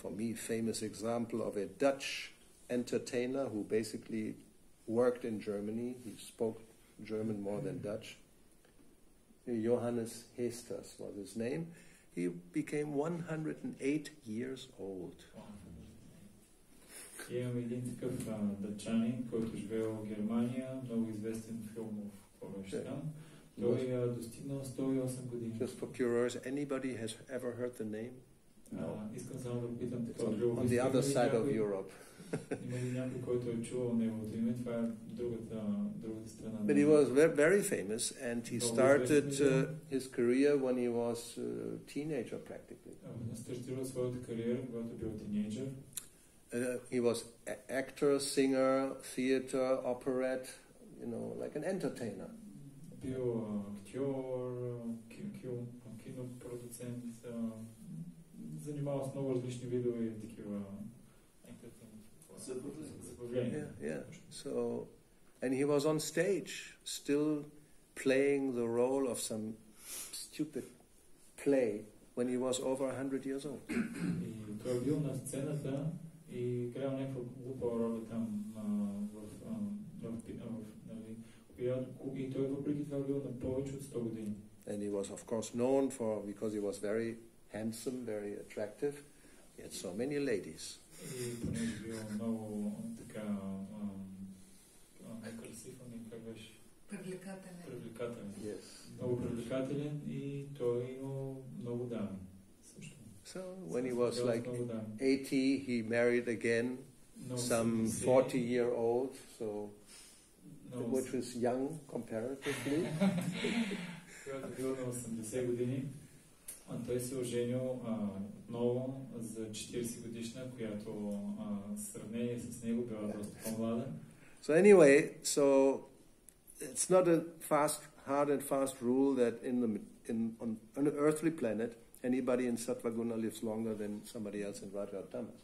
for me, famous example of a Dutch entertainer who basically worked in Germany. He spoke German more than Dutch. Johannes Hesters was his name. He became 108 years old. Имам един такъв дъчанин, който живее в Германия, много известен филмов повещан. Той достигнал 108 години. Just for curiosity, anybody has ever heard the name? Искам само да попитам It's on the other side of Europe. Има ли някой, който е чувал неговото име? Това е другата страна. But he was very famous, and he started his career when he was a teenager practically. Стартирал своята кариера, когато бил тинейджър. He was actor, singer, theater, operette, like an entertainer. Бил актьор, кинопродуцент, занимавал с много различни видове такива забавления. Yeah. So, and he was on stage, still playing the role of some stupid play when he was over 100 years old. И той бил на сцената и играл някаква глупа роля там и той въпреки това бил на повече от 100 години. And he was of course known because he was very handsome, very attractive. He had so many ladies. И понеже бил много така красив, как беше? Привлекателен. Yes. Много привлекателен и той имал много дами. Също. So when he was like 80, he married again some 40-year-old, which was young comparatively. Когато бил на 80 години, той се оженил отново за 40 годишна, която в сравнение с него била доста по-млада. So anyway, it's not a hard and fast rule that on an earthly planet anybody in Sattva-guna lives longer than somebody else in Raja-tamas.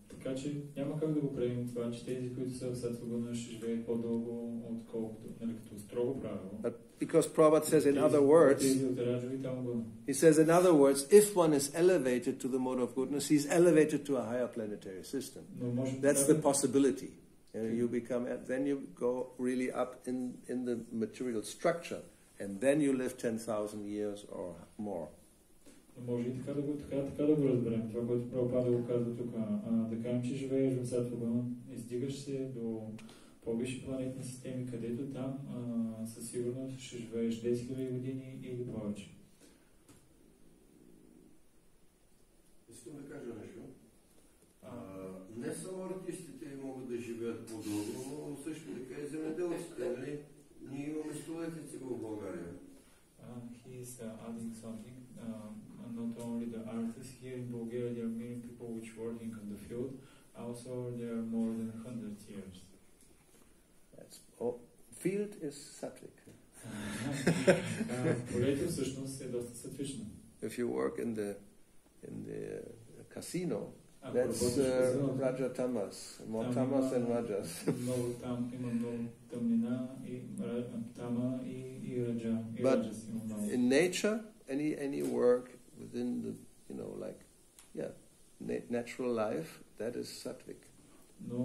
Така че няма как да го приемем това, че тези, които са в Саттва-гуна, ще живеят по-дълго, отколкото, като строго правило. But because Prabhupada says in other words, he says in other words, if one is elevated to the mode of goodness, he's elevated to a higher planetary system. That's the possibility. Then you go really up in the material structure, and then you live 10,000 years or more. Може и така да го разберем. Това, което Прабхупада го казва тук, да кажем, че живееш в Саттва-гуна, издигаш се до по-висши планетни системи, където там със сигурност ще живееш 10 000 години или повече. Искам да кажа нещо. Не само артистите могат да живеят по-дълго, но също така и земеделците. Нали? Ние имаме столетници в България. He is adding something. Not only the artists here in Bulgaria, there are many people which working on the field. Also, there are more than 100 years. Field is sattvic. Полето всъщност е доста сатвично. If you work in the casino, that's Raja-tamas, more tamas than Rajas. Много там има много тъмнина и тама и раджа. But in nature, any work within the natural life, that is sattvic. Но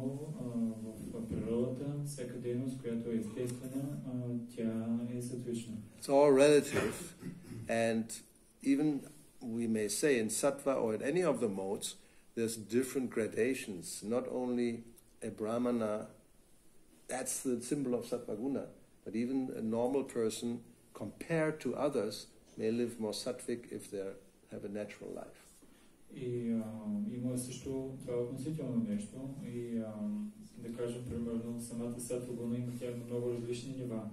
в природата, всяка дейност, която е естествена, тя е сатвична. It's all relative, and even we may say in sattva or in any of the modes, there's different gradations. Not only a brahmana that's the symbol of sattvaguna. But even a normal person, compared to others, may live more sattvic if they have a natural life. И има също това относително нещо. И да кажем, примерно, самата сатвагуна има тя много различни нива.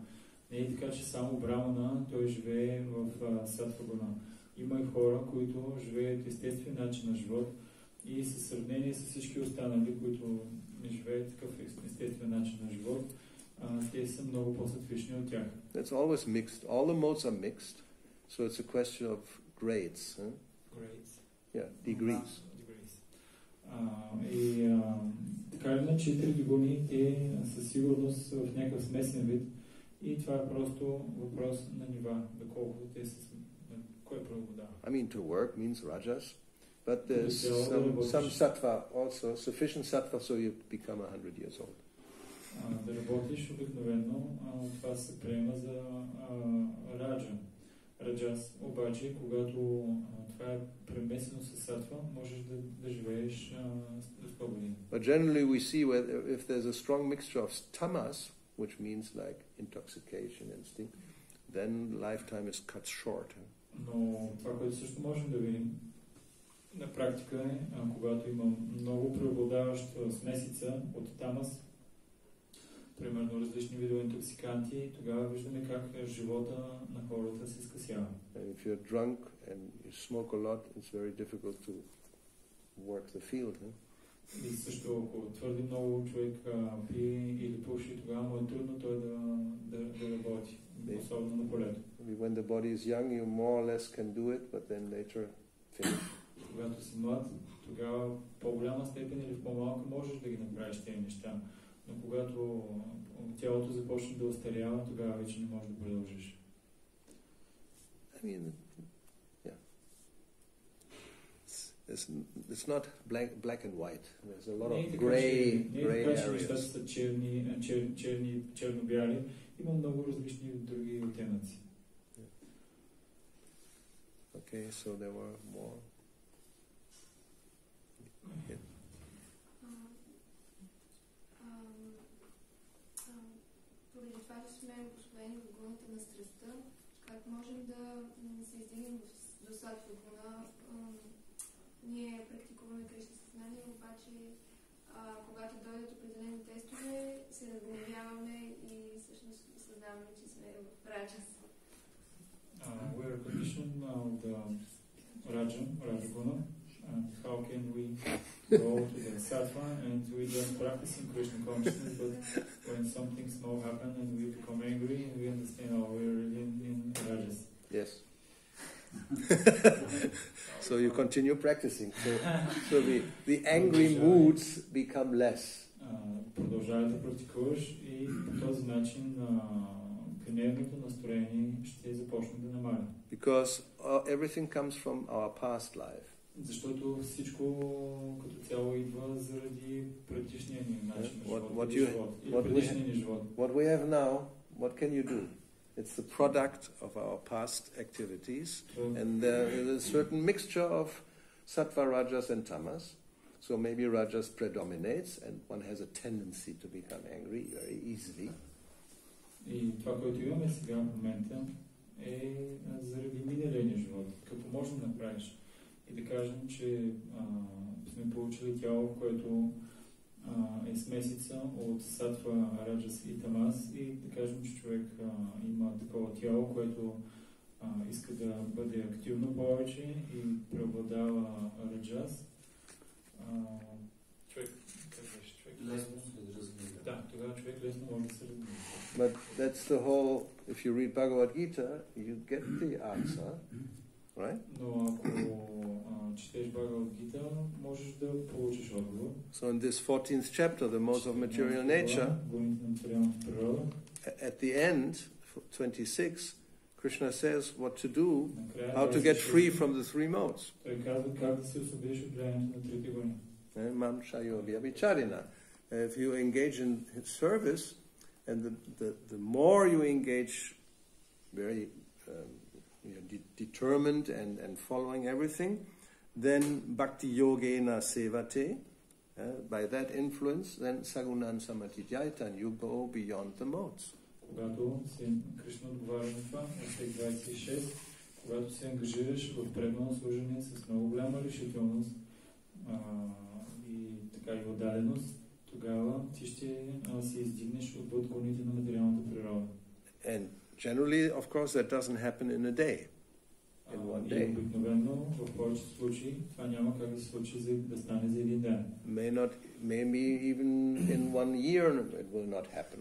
Не е така, че само брамана той живее в сатвагуна. Има и хора, които живеят естествен начин на живот и със сравнение с всички останали, които не живеят такъв естествен начин на живот, те са много по-сатвични от тях. It's always mixed. All the modes are mixed. So it's a question of grades. Huh? Grades? Yeah, degrees. И така или иначе, трите гуни, те със сигурност в някакъв смесен вид. И това е просто въпрос на нива, доколко те са, на кой преобладава. I mean, to work means rajas, but there's some sattva also, sufficient sattva so you become 100 years old. Да работиш обикновено, това се приема за раджас. Обаче, когато това е премесено с сатва, можеш да живееш до 100 години. But generally we see if there's a strong mixture of tamas, which means like intoxication and things, then lifetime is cut short. Но това, което също можем да видим на практика е, когато има много преобладаваща смесица от тамас, примерно различни видове интоксиканти, тогава виждаме как живота на хората се скъсява. If you're drunk and you smoke a lot, it's very difficult to work the field. И също, ако твърде много човек пие или пуши, тогава му е трудно той да работи, особено на полето. When the body is young, you more or less can do it, but then later finish. Когато си млад, тогава в по-голяма степен или в по-малка можеш да ги направиш тези неща. Но когато тялото започне да остарява, тогава вече не можеш да продължиш. I mean, yeah. It's not black and white. There's a lot of gray areas. Са черно-бяли. Има много различни други оттенъци. Okay, so there were more. Yeah. Поради това, че сме обособени в гуната на страстта, как можем да се издигнем до сатвагуна? Ние практикуваме Кришна съзнание, обаче когато дойдат определени тестове, се разгневяваме и всъщност съзнаваме, че сме в раджас. We are conditioned now the Rajaguna, and how can we go to the sattva and we just practicing Krishna consciousness, but when something small happen and we become angry and we understand, oh, we're in rajas. Yes. So you continue practicing. So the angry moods become less. Продължавай да практикуваш и по този начин гневното настроение ще започне да намаля. Because everything comes from our past life. Защото всичко като цяло идва заради предишния ни начин на живот. What we have now, what can you do? It's the product of our past activities, and there is a certain mixture of sattva, rajas, and tamas. So maybe rajas predominates, and one has a tendency to become angry very easily. И това, което имаме сега в момента, е заради миналия ни живот. Какво можем да направиш? И да кажем, че сме получили тяло, в което е смесица от сатва, раджас и тамас, и да кажем, че човек има такова тяло, което иска да бъде активно повече и преобладава раджас. Човек лесно се разгневява. Да, тогава човек лесно може да се разгневява. But that's the whole, if you read Bhagavad Gita, you get the answer, right? Но ако четеш Бхагавад Гита, можеш да получиш отговор. So in this 14th chapter, the modes of material nature, at the end, 26, Krishna says what to do, how to get free from the three modes. Той казва как да се освободиш от влиянието на трите гуни. Mam shayo vyabhicharina. If you engage in service, and the more you engage very determined and following everything, then bhakti yogena sevate, By that influence, then Sagunan Samatijaitan, you go beyond the modes. Когато Кришна отговаря на това, от 26, когато се ангажираш в преданно служение с много голяма решителност и така и отдаденост, тогава ти ще се издигнеш отвъд гоните на материалната природа. And generally, of course, that doesn't happen in a day, in one day. И обикновено, в повечето случаи, това няма как да се случи да стане за един ден. Maybe even in 1 year it will not happen.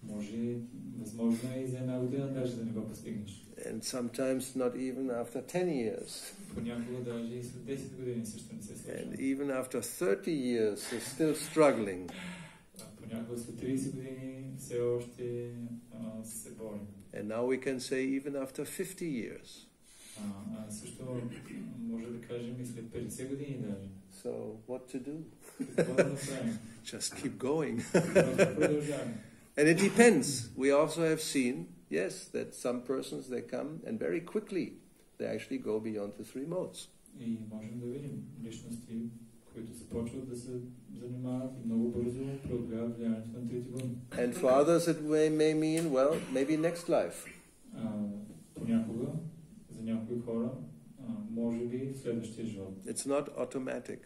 Може, възможно и за една година даже да не го постигнеш. And sometimes not even after 10 years. Понякога даже и след 10 години също не се случва. And even after 30 years, you're still struggling. Понякога след 30 години все още се борим. And now we can say even after 50 years. Също може да кажем и след 50 години даже. So what to do? Какво да направим? Just keep going. Продължаваме. And it depends. We also have seen, yes, that some persons, they come and very quickly they actually go beyond the 3 modes. И можем да видим личности, които започват да се занимават и много бързо преодоляват влиянието на трите гуни. And for others it may mean, well, maybe next life. Понякога, за някои хора, може би следващия живот. It's not automatic.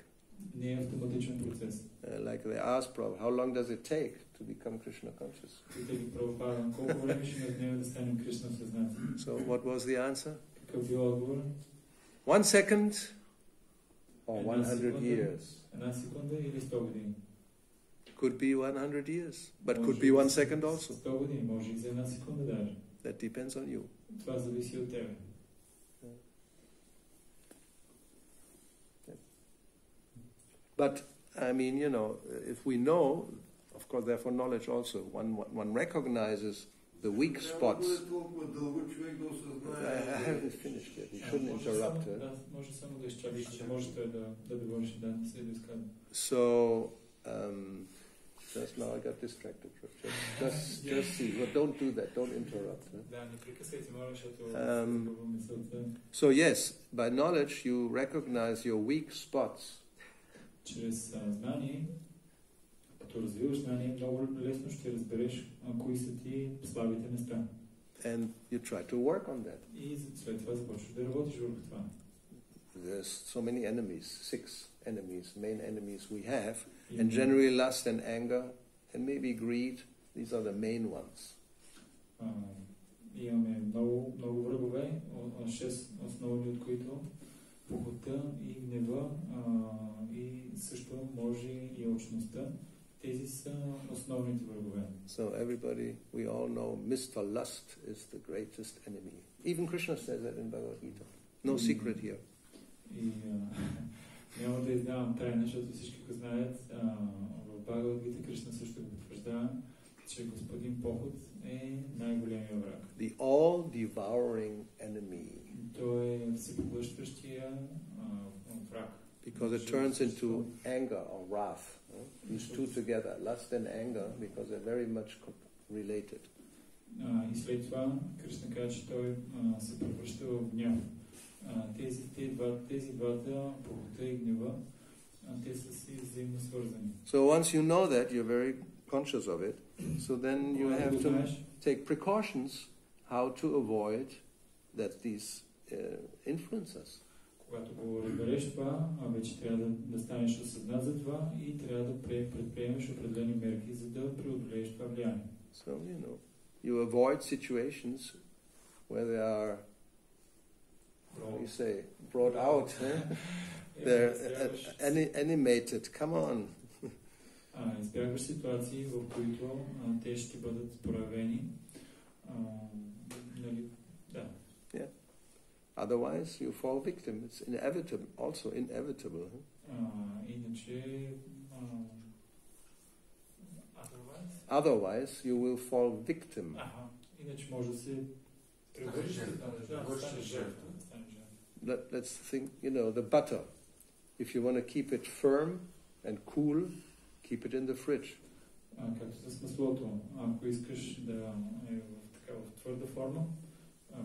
Не е автоматичен процес. Like they asked Prabhupada, how long does it take to become Krishna conscious? Питали Прабхупада, колко време ще ни отнеме да станем Кришна съзнати? So what was the answer? Какъв бил отговор? 1 second or 100 years. Една секунда или 100 години? Could be 100 years, but could be 1 second also. 100 години, може и за една секунда даже. That depends on you. Това зависи от тебе. But, I mean, if we know, of course, therefore knowledge also, one recognizes the weak spots. I haven't finished yet. You shouldn't interrupt her. So, just now I got distracted. Just see. But don't do that. Don't interrupt her. So yes, by knowledge you recognize your weak spots. Чрез знание, като развиваш знание, много лесно ще разбереш кои са ти слабите места. And you try to work on that. И след това започваш да работиш върху това. There's so many enemies, 6 enemies, main enemies we have, and generally lust and anger, and maybe greed. These are the main ones. Имаме много врагове, 6 основни, от които похота и гнева и също може и алчността. Тези са основните врагове. So everybody, we all know Mr. Lust is the greatest enemy. Even Krishna says that in Bhagavad Gita. No secret here. И няма да издавам тайна, защото всички го знаят. В Бхагавад Гита Кришна също го потвърждава, че господин Похот е най-големия враг. The all-devouring enemy. Той е всепоглъщащия враг. Because it turns into anger or wrath. These two together, lust and anger, because they're very much related. И след това Кришна каза, че той се превръща в гняв. Тези двата, похота и гнева, те са си взаимно свързани. So once you know that, you're very conscious of it. So then you have to take precautions how to avoid that these influence us. Когато го разбереш това, вече трябва да станеш осъзнат за това и трябва да предприемеш определени мерки, за да преодолееш това влияние. So, you avoid situations where they are, what do you say, brought out. They're animated. Come on. Избягваш ситуации, в които те ще бъдат проявени. Да. Yeah. Otherwise, you fall victim. It's inevitable, also inevitable. Иначе, otherwise, you will fall victim. Иначе може да се Let's think, the butter. If you want to keep it firm and cool, keep it in the fridge. Както с маслото, ако искаш да е в твърда форма,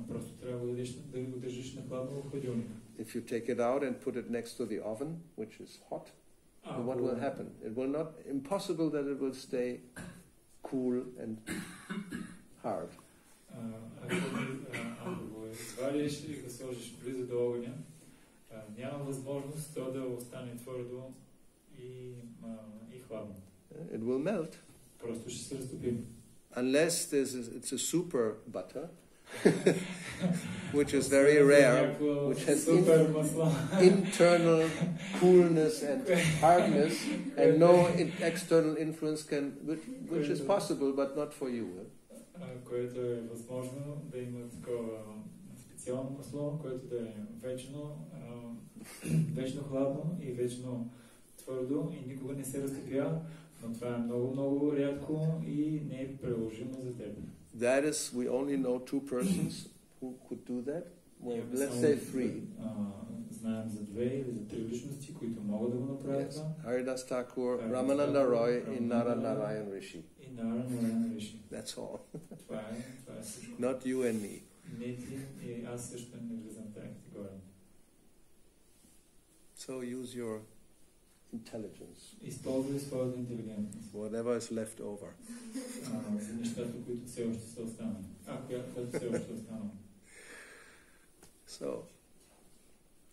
просто трябва да го държиш на хладно в хладилник. If you take it out and put it next to the oven, which is hot, what will happen? It will not, impossible that it will stay cool and hard. Ако го извадиш и го сложиш близо до огъня, няма възможност то да остане твърдо и хладно. It will melt. Просто ще се разтопи. Unless it's a super butter, which is very rare, which has internal coolness and hardness, and no external influence which is possible, but not for you. Което е възможно да има такова специално масло, което да е вечно хладно и вечно твърдо и никога не се разтопя, но това е много, много рядко и не е приложимо за теб. That is, we only know 2 persons who could do that. Well, let's say 3. Знаем за 2 или за 3 личности, които могат да го направят. Yes. Haridas Thakur, Ramananda Roy и Nara Narayan Rishi. That's all. Това е всичко. Not you and me. Не ти и аз също не влизам в тази категория. So use your intelligence. Използвай своята интелигентност. Whatever is left over. За нещата, които все още са останали. Което все още останало. So,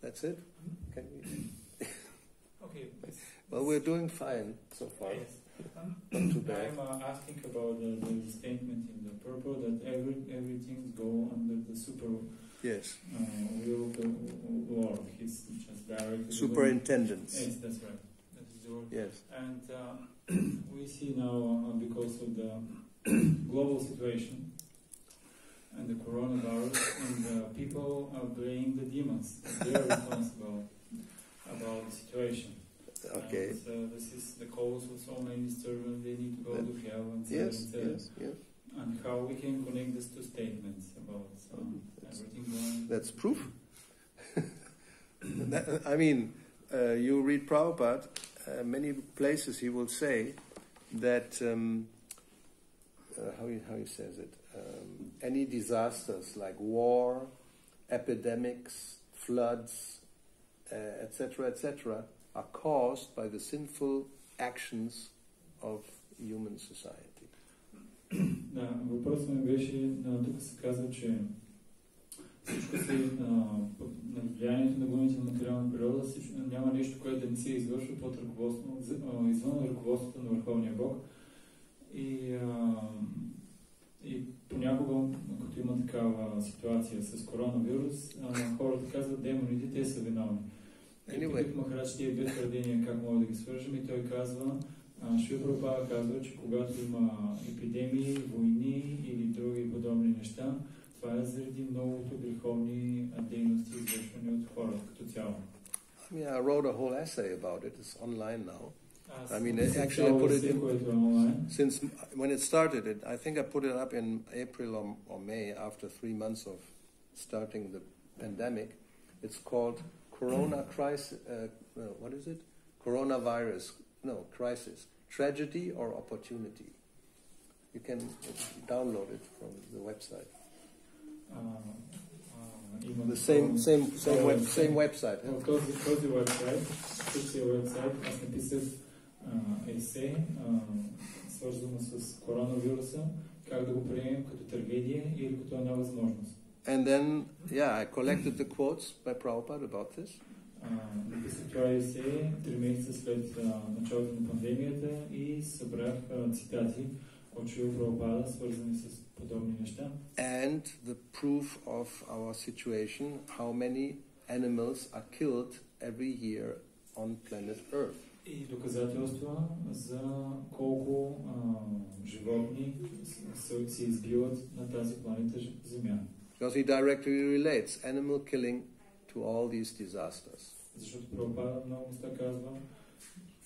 that's it? Can we? Okay. Well, we're doing fine so far. Yes. Not too bad. I'm asking about the statement in the purple that everything go under the super Yes. will of the Lord. He's just directly. Superintendence. Yes, that's right. That is the word. Yes. And we see now, because of the global situation and the coronavirus, and people are blaming the demons. They are responsible about the situation. Okay. And, this is the cause of so many disturbance. They need to go to hell and Yes. And how we can connect these 2 statements about everything going. That's proof. I mean, you read Prabhupada, many places he will say that, how he says it, any disasters like war, epidemics, floods, etc., etc., are caused by the sinful actions of human society. Да, въпросът ми беше, тук се казва, че всичко си на влиянието на гуните на материална природа, няма нещо, което да не се извършва под ръководството, извън ръководството на Върховния Бог. И понякога, като има такава ситуация с коронавирус, хората казват, демоните, те са виновни. Anyway. Махарадж тия 2 твърдения, как може да ги свържем, и той казва, Шри Прабхупада казва, че когато има епидемии, войни или други подобни неща, това е заради многото греховни дейности, извършвани от хората като цяло. I mean, I wrote a whole essay about it. It's online now. I mean, actually, I put it in since when it started. I think I put it up in April or May after 3 months of starting the pandemic. It's called Corona Crisis. What is it? Coronavirus. No, crisis. Tragedy or opportunity. You can download it from the website. The same website. Този вебсайт, същия вебсайт, аз написах есе, свързано с коронавируса, как да го приемем като трагедия или като една възможност. And then, I collected the quotes by Prabhupada about this. Написах това есе 3 месеца след началото на пандемията и събрах цитати от Шрила Прабхупада, свързани с подобни неща. And the proof of our situation, how many animals are killed every year on planet Earth. И доказателства за колко животни се избиват на тази планета Земя. Because he directly relates animal killing to all these disasters. Защото Прабхупада много места казва,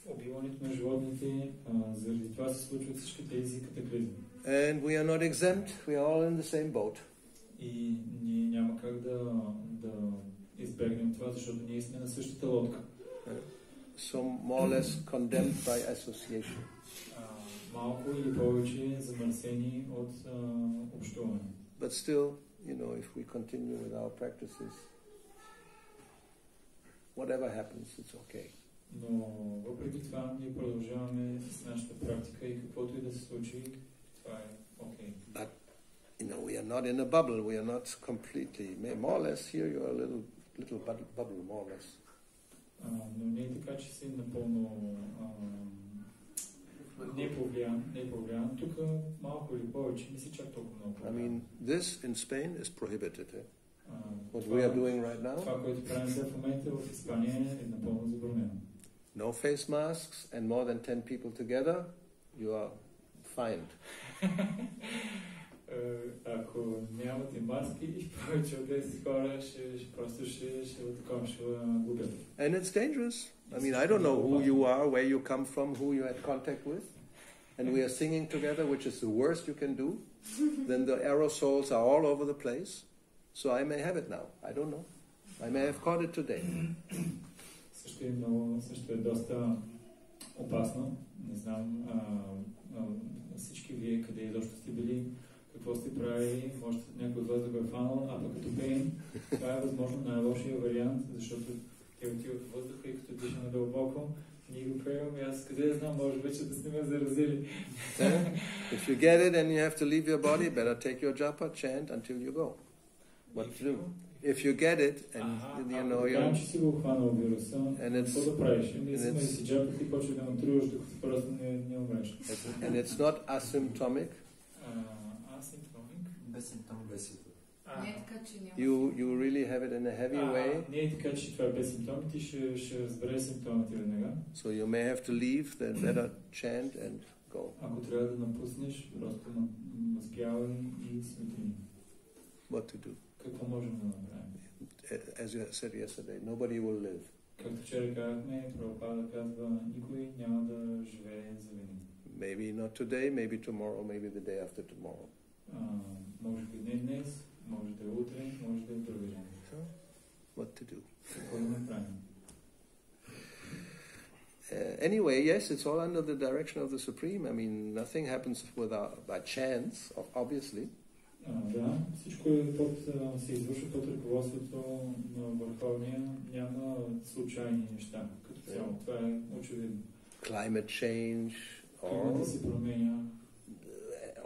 убиването на животните, заради това се случват всички тези катаклизми. And we are not exempt, we are all in the same boat. И ние няма как да избегнем това, защото ние сме на същата лодка. So more or less condemned by association. Малко или повече замърсени от общуване. But still, if we continue with our practices, whatever happens, it's okay. Но въпреки това ние продължаваме с нашата практика и каквото и да се случи, това е окей. But, we are not in a bubble. We are not completely, more or less here you are a little bubble, more or less. Но не е така, че си напълно не повлиян. Тук малко или повече, не си чак толкова много повлиян. This in Spain is prohibited. What we are doing right now? Това, което правим в момента в Испания е напълно забранено. No face masks and more than 10 people together, you are fined. Ако нямате маски и повече от 10 хора, ще губят. And it's dangerous. I don't know who you are, where you come from, who you had contact with. And we are singing together, which is the worst you can do. Then the aerosols are all over the place. So I may have it now. I don't know. I may have caught it today. Също е доста опасно. Не знам всички вие къде изобщо сте били, какво сте правили, може някой от вас да го е фанал, а пък като пеем, това е възможно най-лошия вариант, защото те отиват в въздуха и като дишаме дълбоко, ние го пеем и аз къде да знам, може вече да сте ме заразили. If you get it and you have to leave your body, better take your japa, chant until you go. What to do? If you get it and and it's not asymptomic, you really have it in a heavy way, so you may have to leave, then better chant and go. What to do? As you said yesterday, nobody will live. Maybe not today, maybe tomorrow, maybe the day after tomorrow. So, what to do? Anyway, yes, it's all under the direction of the Supreme. Nothing happens by chance, obviously. Да, всичко се извършва под ръководството на Върховния, няма случайни неща. Като цяло, това е очевидно. Climate change, климата се променя.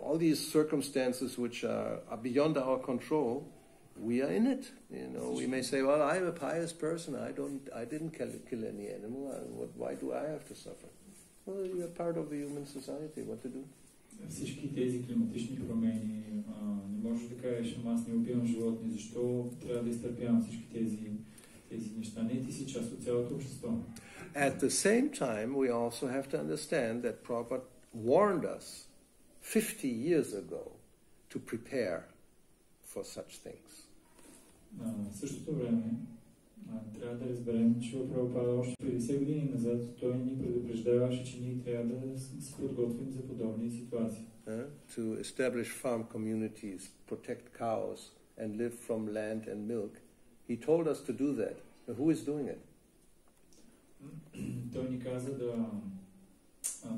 All these circumstances which are beyond our control, we are in it. We may say, well, I'm a pious person, I didn't kill any animal, why do I have to suffer? Well, you're part of the human society, what to do? Всички тези климатични промени, не можеш да кажеш, аз не убивам животни, защо трябва да изтърпявам всички тези неща? Не, ти си част от цялото общество. At the same time, we also have to understand that Prabhupada warned us 50 years ago to prepare for such things. В същото време, трябва да разберем, че Прабхупада още 50 години назад той ни предупреждаваше, че ние трябва да се подготвим за подобни ситуации. To establish farm communities, protect cows and live from land and milk. He told us to do that. But who is doing it? Той ни каза да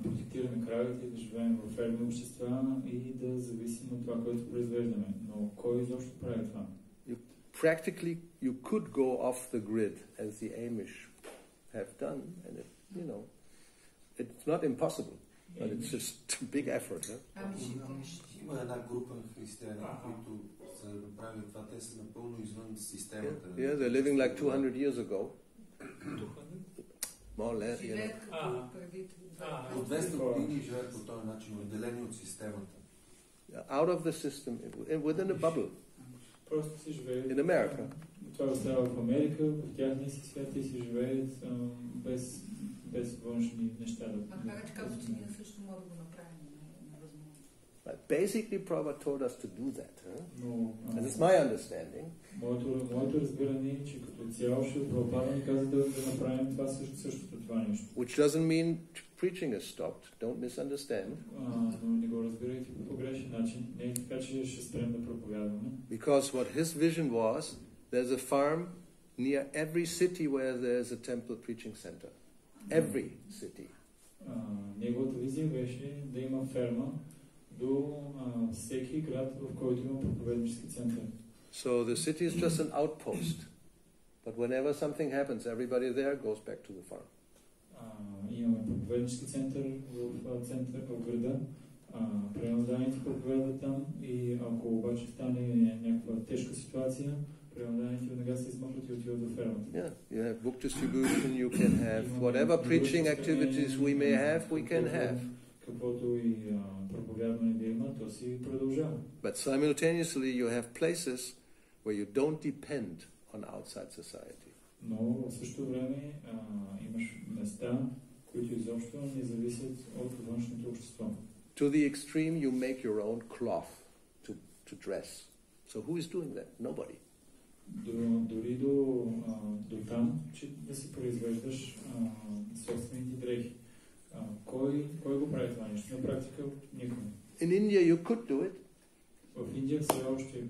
протектираме кравите, да живеем в фермни общества и да зависим от това, което произвеждаме. Но кой изобщо прави това? Practically, you could go off the grid, as the Amish have done, and it's not impossible, but it's just a big effort. Има една група християни, които са направили това, те са напълно извън системата. Yeah, they're living like 200 years ago. More or less, От 200 години живеят по този начин, отделени от системата. Out of the system, within a bubble. Просто си живеят. In America. Това става в Америка, в тяхния си свят и си живеят без външни неща. Макар че казва, че ние също можем да го направим невъзможно. But basically, Prabhupada told us to do that. And it's my understanding. Моето разбиране е, че като цяло ще Прабхупада ни каза да направим това същото това нещо. Which doesn't mean preaching is stopped. Don't misunderstand. Но не го разбирайте по погрешен начин. Не е така, че ще спрем да проповядваме. Because what his vision was, there's a farm near every city where there's a temple preaching center. Every city. Неговата визия беше да има ферма до всеки град, в който има проповеднически център. So the city is just an outpost. But whenever something happens, everybody there goes back to the farm. имаме проповеднически център в града. Пренаданите проповедват там и ако обаче стане някаква тежка ситуация, пренаданите веднага се измахват и отиват в фермата. Yeah, you have book distribution, you can have whatever preaching activities we may have, we can have. Каквото и проповядване да има, то си продължава. But simultaneously you have places where you don't depend on outside society. Но в същото време имаш места, които изобщо не зависят от външното общество. To the extreme, you make your own cloth to dress. So who is doing that? Nobody. Дори до там, че да си произвеждаш собствените дрехи. Кой го прави това нещо? На практика никой. In India you could do it. В Индия все още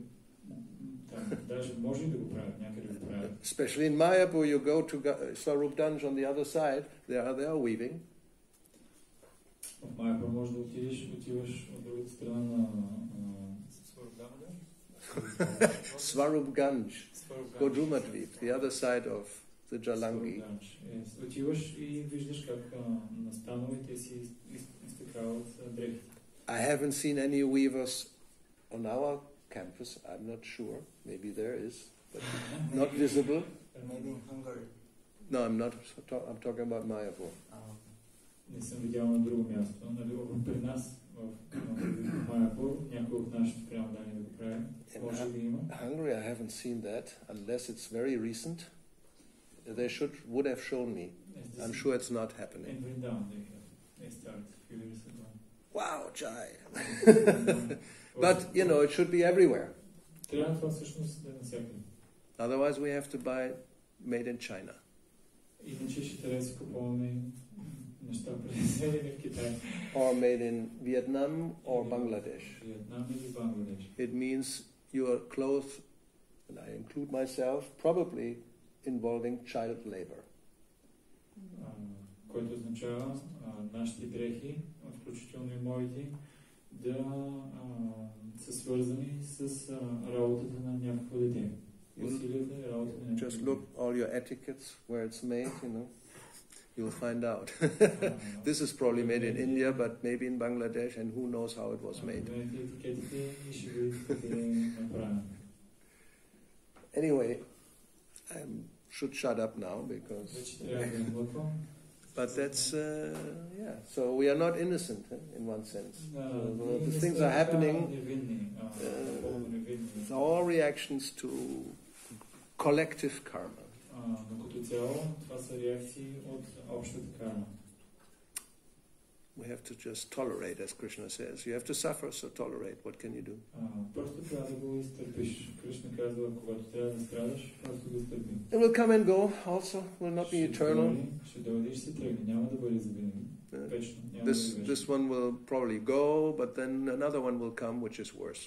даже може да го правят, някъде го правят. Especially in Mayapur, you go to Swarup Danj on the other side, they are weaving. В Майапур може да отиваш от другата страна на Swarup Ganj, Godumadvip, the other side of the Jalangi. Отиваш и виждаш как на становете си изтекават дрехите. I haven't seen any weavers on our campus, I'm not sure. Maybe there is, but not visible. Maybe in Hungary. No, I'm not. I'm talking about Mayapur. Не съм видял на друго място, нали, при нас в Майапур, някой от нашите преамдани да го прави. Може да има. Hungary, I haven't seen that unless it's very recent. They would have shown me. I'm sure it's not happening. In Vrindavan, they started a few years ago. Wow, Jai! But, you know, it should be everywhere. Трябва това всъщност да е навсякъде. Otherwise we have to buy made in China. Иначе ще трябва да си купуваме неща произведени в Китай. Or made in Vietnam or Bangladesh. Vietnam или Bangladesh. It means your clothes, and I include myself, probably involving child labor. Което означава нашите дрехи, включително и моите, да са свързани с работата на някакво дете. Just look all your etiquettes where it's made, you know. You'll find out. This is probably made in India, but maybe in Bangladesh, and who knows how it was made. Anyway, I should shut up now because... But that's, yeah, so we are not innocent in one sense. The things are happening, it's all reactions to collective karma. We have to just tolerate, as Krishna says. You have to suffer, so tolerate. What can you do? It will come and go also, will not be eternal. This one will probably go, but then another one will come which is worse.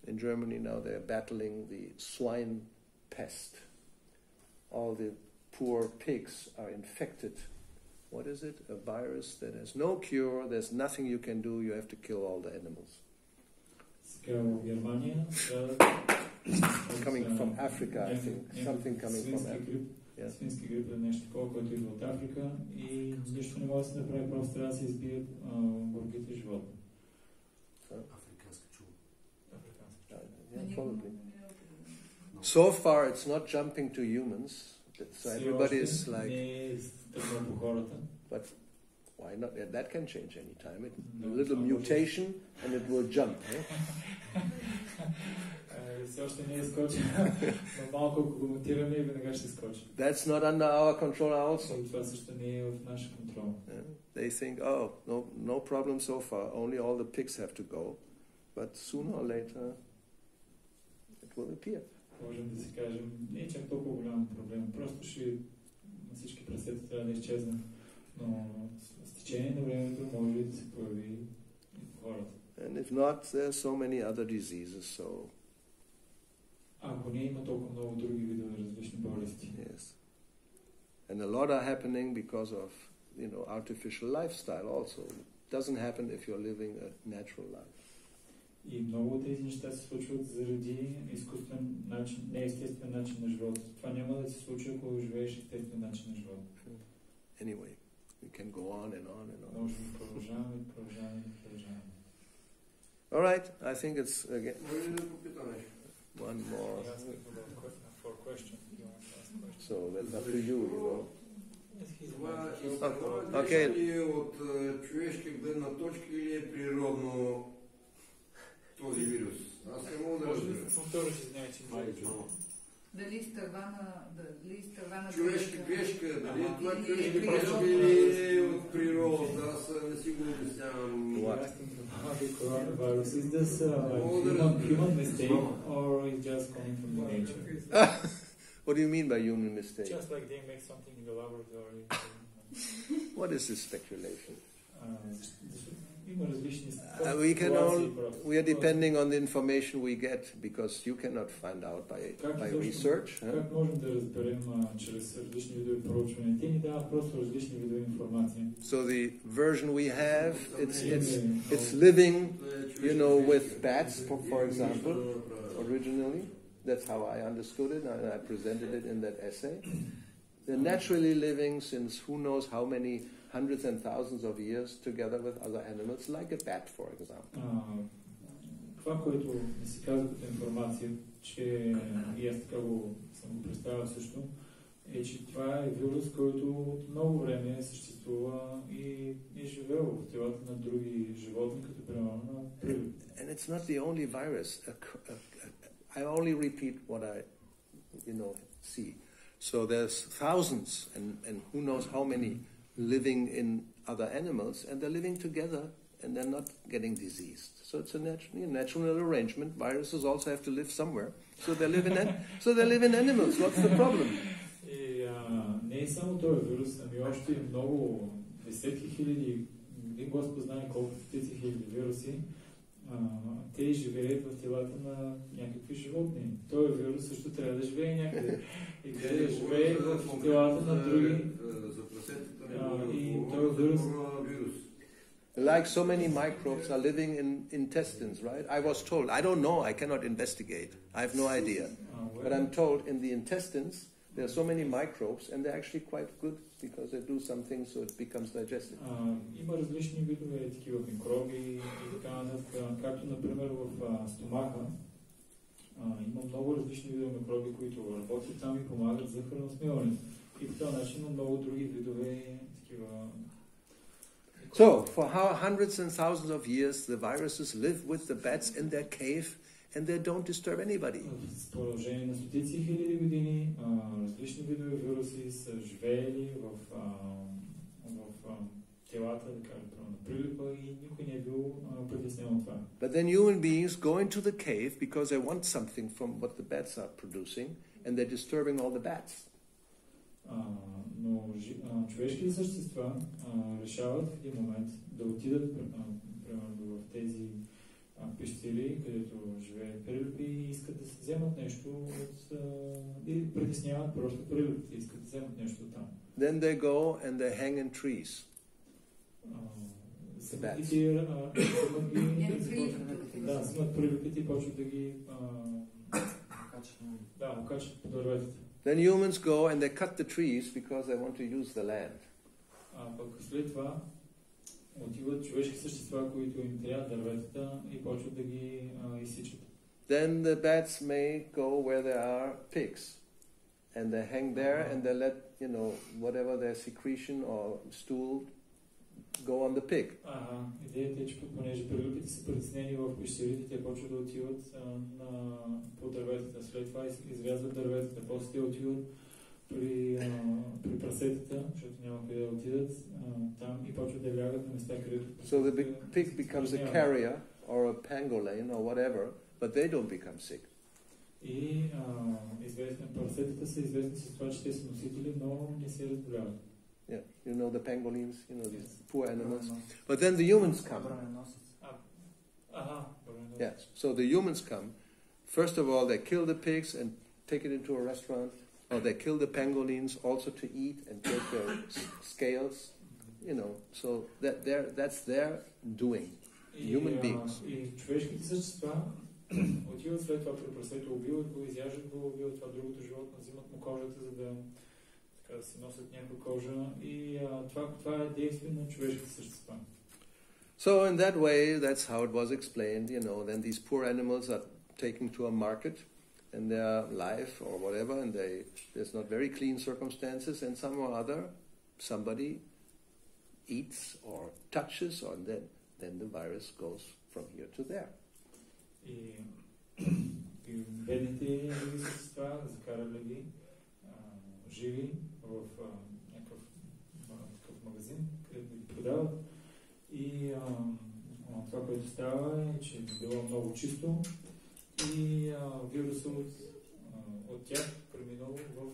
In Germany now they are battling the swine pest. All the poor pigs are infected. What is it? A virus that has no cure, there's nothing you can do, you have to kill all the animals. Coming from Africa, I think. Something coming from Africa. Свински грип е нещо такова, което идва от Африка и нищо не може да се направи, просто трябва да се избият горките животни. Африканска чума. Probably. So far it's not jumping to humans, so everybody is like... But why not? Yeah, that can change any time. A little mutation and it will jump. That's not under our control also. They think, oh, no problem so far, only all the pigs have to go. But sooner or later it will appear. Можем да си кажем, не е чак толкова голям проблем, просто ще всички прасета трябва да изчезнат, но с течение на времето може да се появи и хората. And if not, there are so many other diseases, so... Ако не има толкова много други видове различни болести. Yes. And a lot are happening because of, artificial lifestyle also. It doesn't happen if you're living a natural life. И много от тези неща се случват заради изкуствен начин, неестествен начин на живот. Това няма да се случи, ако живееш естествен начин на живот. Anyway, we can go on and on and on. Можем да продължаваме. All right, I think it's again one more. For question. So that's up to you, you know. Това изследване от човешка гледна точка или е природно този вирус? Аз не мога да разбера. Дали изтървана човешка грешка, дали това човешка грешка или е от природата, аз не си го обяснявам. Coronavirus, is this human mistake or is just coming from the nature? What do you mean by human mistake? Just like they make something in the laboratory. What is this speculation? We are depending on the information we get because you cannot find out by research. Как можем да разберем чрез различни видове проучвания? Те ни дават просто различни видове информация. So the version we have, it's living, you know, with bats, for example, originally. That's how I understood it, and I presented it in that essay. They're naturally living since who knows how many hundreds and thousands of years together with other animals, like a bat, for example. Това, което ми се казва като информация, че и аз така го съм представил също, е, че това е вирус, който от много време съществува и е живел в телата на други животни, като примерно на прилюд. And it's not the only virus. I only repeat what I, see. So there's thousands and who knows how many living in other animals, and they're living together and they're not getting diseased. So it's a natural arrangement. Viruses also have to live somewhere. So they live in animals. What's the problem? Не е само този вирус, ами още много десетки хиляди, един Господ знае колко стотици хиляди вируси, те живеят в телата на някакви животни. Този вирус също трябва да живее някъде. И да живее в телата на други. И този вирус... Like so many microbes are living in intestines, right? I was told, I don't know, I cannot investigate. I have no idea. But I'm told in the intestines there are so many microbes and they're actually quite good because they do something so it becomes digested. Има различни видове такива микроби и така нататък, както например в стомаха. Има много различни видове микроби, които работят там и помагат за храносмилането. И по този начин има много други видове такива. So, for hundreds and thousands of years, the viruses live with the bats in their cave and they don't disturb anybody. В продължение на стотици хиляди години различни видове вируси са живеели в телата, да кажем, на прилипа и никой не е бил притеснен от това. But then human beings go into the cave because they want something from what the bats are producing and they're disturbing all the bats. Но човешките същества решават в един момент да отидат примерно в тези пещери, където живеят прилюпи и искат да се вземат нещо и притесняват просто прилюпите, искат да вземат нещо от там. Then they go and they hang in trees. Вземат прилюпите и почват да ги окачат по дърветата. Then humans go and they cut the trees because they want to use the land. Пък след това отиват човешки същества, които им трябва дърветата и почват да ги изсичат. Then the bats may go where there are pigs and they hang there and they let, whatever their secretion or stool go on the pig. Идеята е, че понеже прилюпите са притеснени в пещерите, те почват да отиват по дърветата. След това изрязват дърветата, после те отиват при прасетата, защото няма къде да отидат там и почват да лягат на места, където... So the pig becomes a carrier or a pangolin or whatever, but they don't become sick. И прасетата са известни с това, че те са носители, но не се разболяват. Yeah, you know the pangolins, these poor animals. But then the humans come. Yes, so the humans come. First of all, they kill the pigs and take it into a restaurant, or they kill the pangolins also to eat and take their scales, so that's their doing. Human beings. И човешките същества отиват след това при прасето, убиват го, изяждат го, убиват това другото животно, взимат му кожата, за да, така, да си носят някаква кожа. И това е действие на човешките същества. So in that way, that's how it was explained, then these poor animals are taken to a market and their life or whatever, and there's not very clean circumstances, and some or other, somebody eats or touches, or then the virus goes from here to there. И бедните същества закарали ги живи в някакъв магазин, където ги продават. И това, което става е, че е било много чисто и вирусът от тях преминал в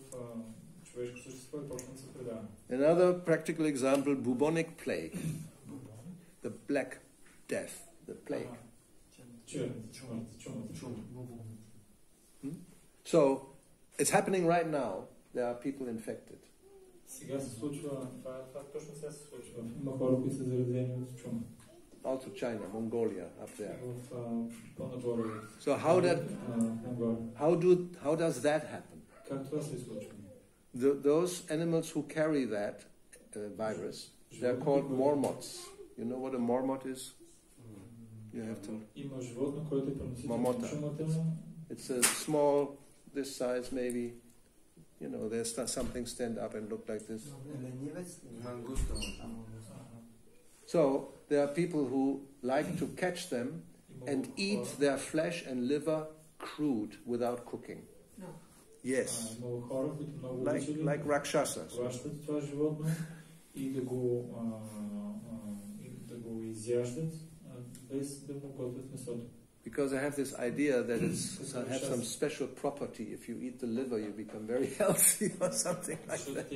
човешко същество и почна да се предава. Another practical example, bubonic plague. The Black Death, the plague. So, it's happening right now. There are people infected. Сега се случва, това точно сега се случва. Има хора, които са заразени от чума. Also China, Mongolia, up there. По-нагоре. So how does that happen? Как това се случва? Those animals who carry that virus, they're called marmots. You know what a marmot is? You have to. Има животно, което е преносител на чумата. It's a small, this size maybe. There's something stand up and look like this. So there are people who like to catch them and eat their flesh and liver crude without cooking. No. Yes. Like rakshasas. Because I have this idea that it has some special property. If you eat the liver, you become very healthy or something like that.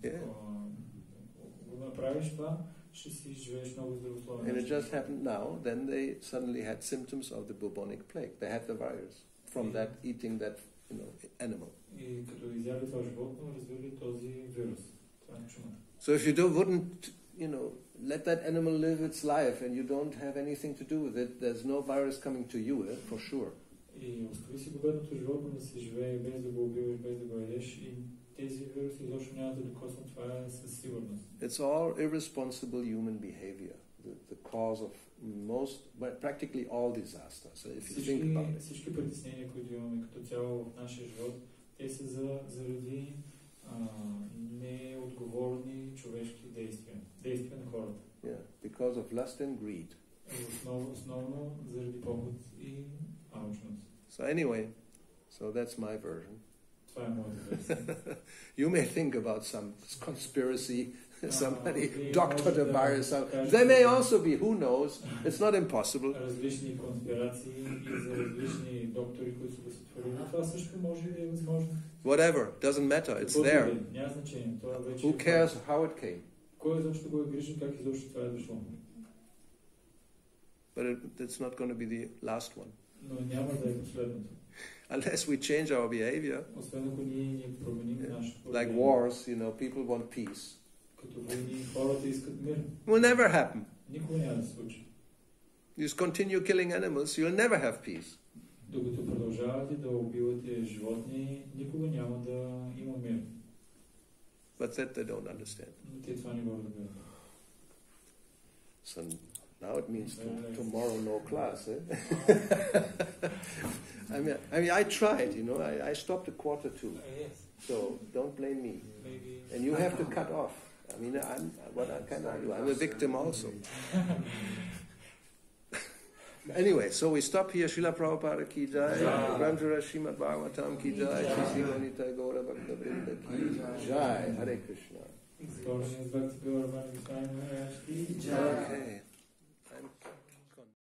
Yeah. And it just happened now. Then they suddenly had symptoms of the bubonic plague. They had the virus from that eating that animal. So if you wouldn't let that animal live its life and you don't have anything to do with it, there's no virus coming to you, for sure. It's all irresponsible human behavior, the cause of practically all disasters. So if you think about it. Всички притеснения, които имаме като цяло в нашия живот, те са заради неотговорни човешки действия на хората. Yeah, because of lust and greed. Основно заради поход и алчност. So anyway, that's my version. Това е моята версия. You may think about some conspiracy, somebody doctored a virus out. They may also be, who knows? It's not impossible. Различни конспирации и за различни доктори, които са го сътворили. Това също може да е възможно. Whatever, doesn't matter, it's there. Няма значение. Who cares how it came? Кой изобщо го е грижил, как изобщо това е дошло? But it's not going to be the last one. Но няма да е последното. Unless we change our behavior. Освен ако ние променим нашето Like wars, people want peace. Като войни, хората искат мир. Will never happen. Никога няма да се случи. You just continue killing animals, you'll never have peace. Докато продължавате да убивате животни, никога няма да има мир. But that they don't understand. Но те това не го разбират. So now it means tomorrow no class, eh? I mean, I tried, I stopped at 1:45. Yes. So don't blame me. Maybe. And you have to cut off. I mean, what can I do? I'm a victim also. Anyway, so we stop here. Srila Prabhupada ki jai. Granthara Srimad Bhagavatam ki jai. Shri Ganita Gaura Bhakta Vrinda ki jai. Hare Krishna. Okay.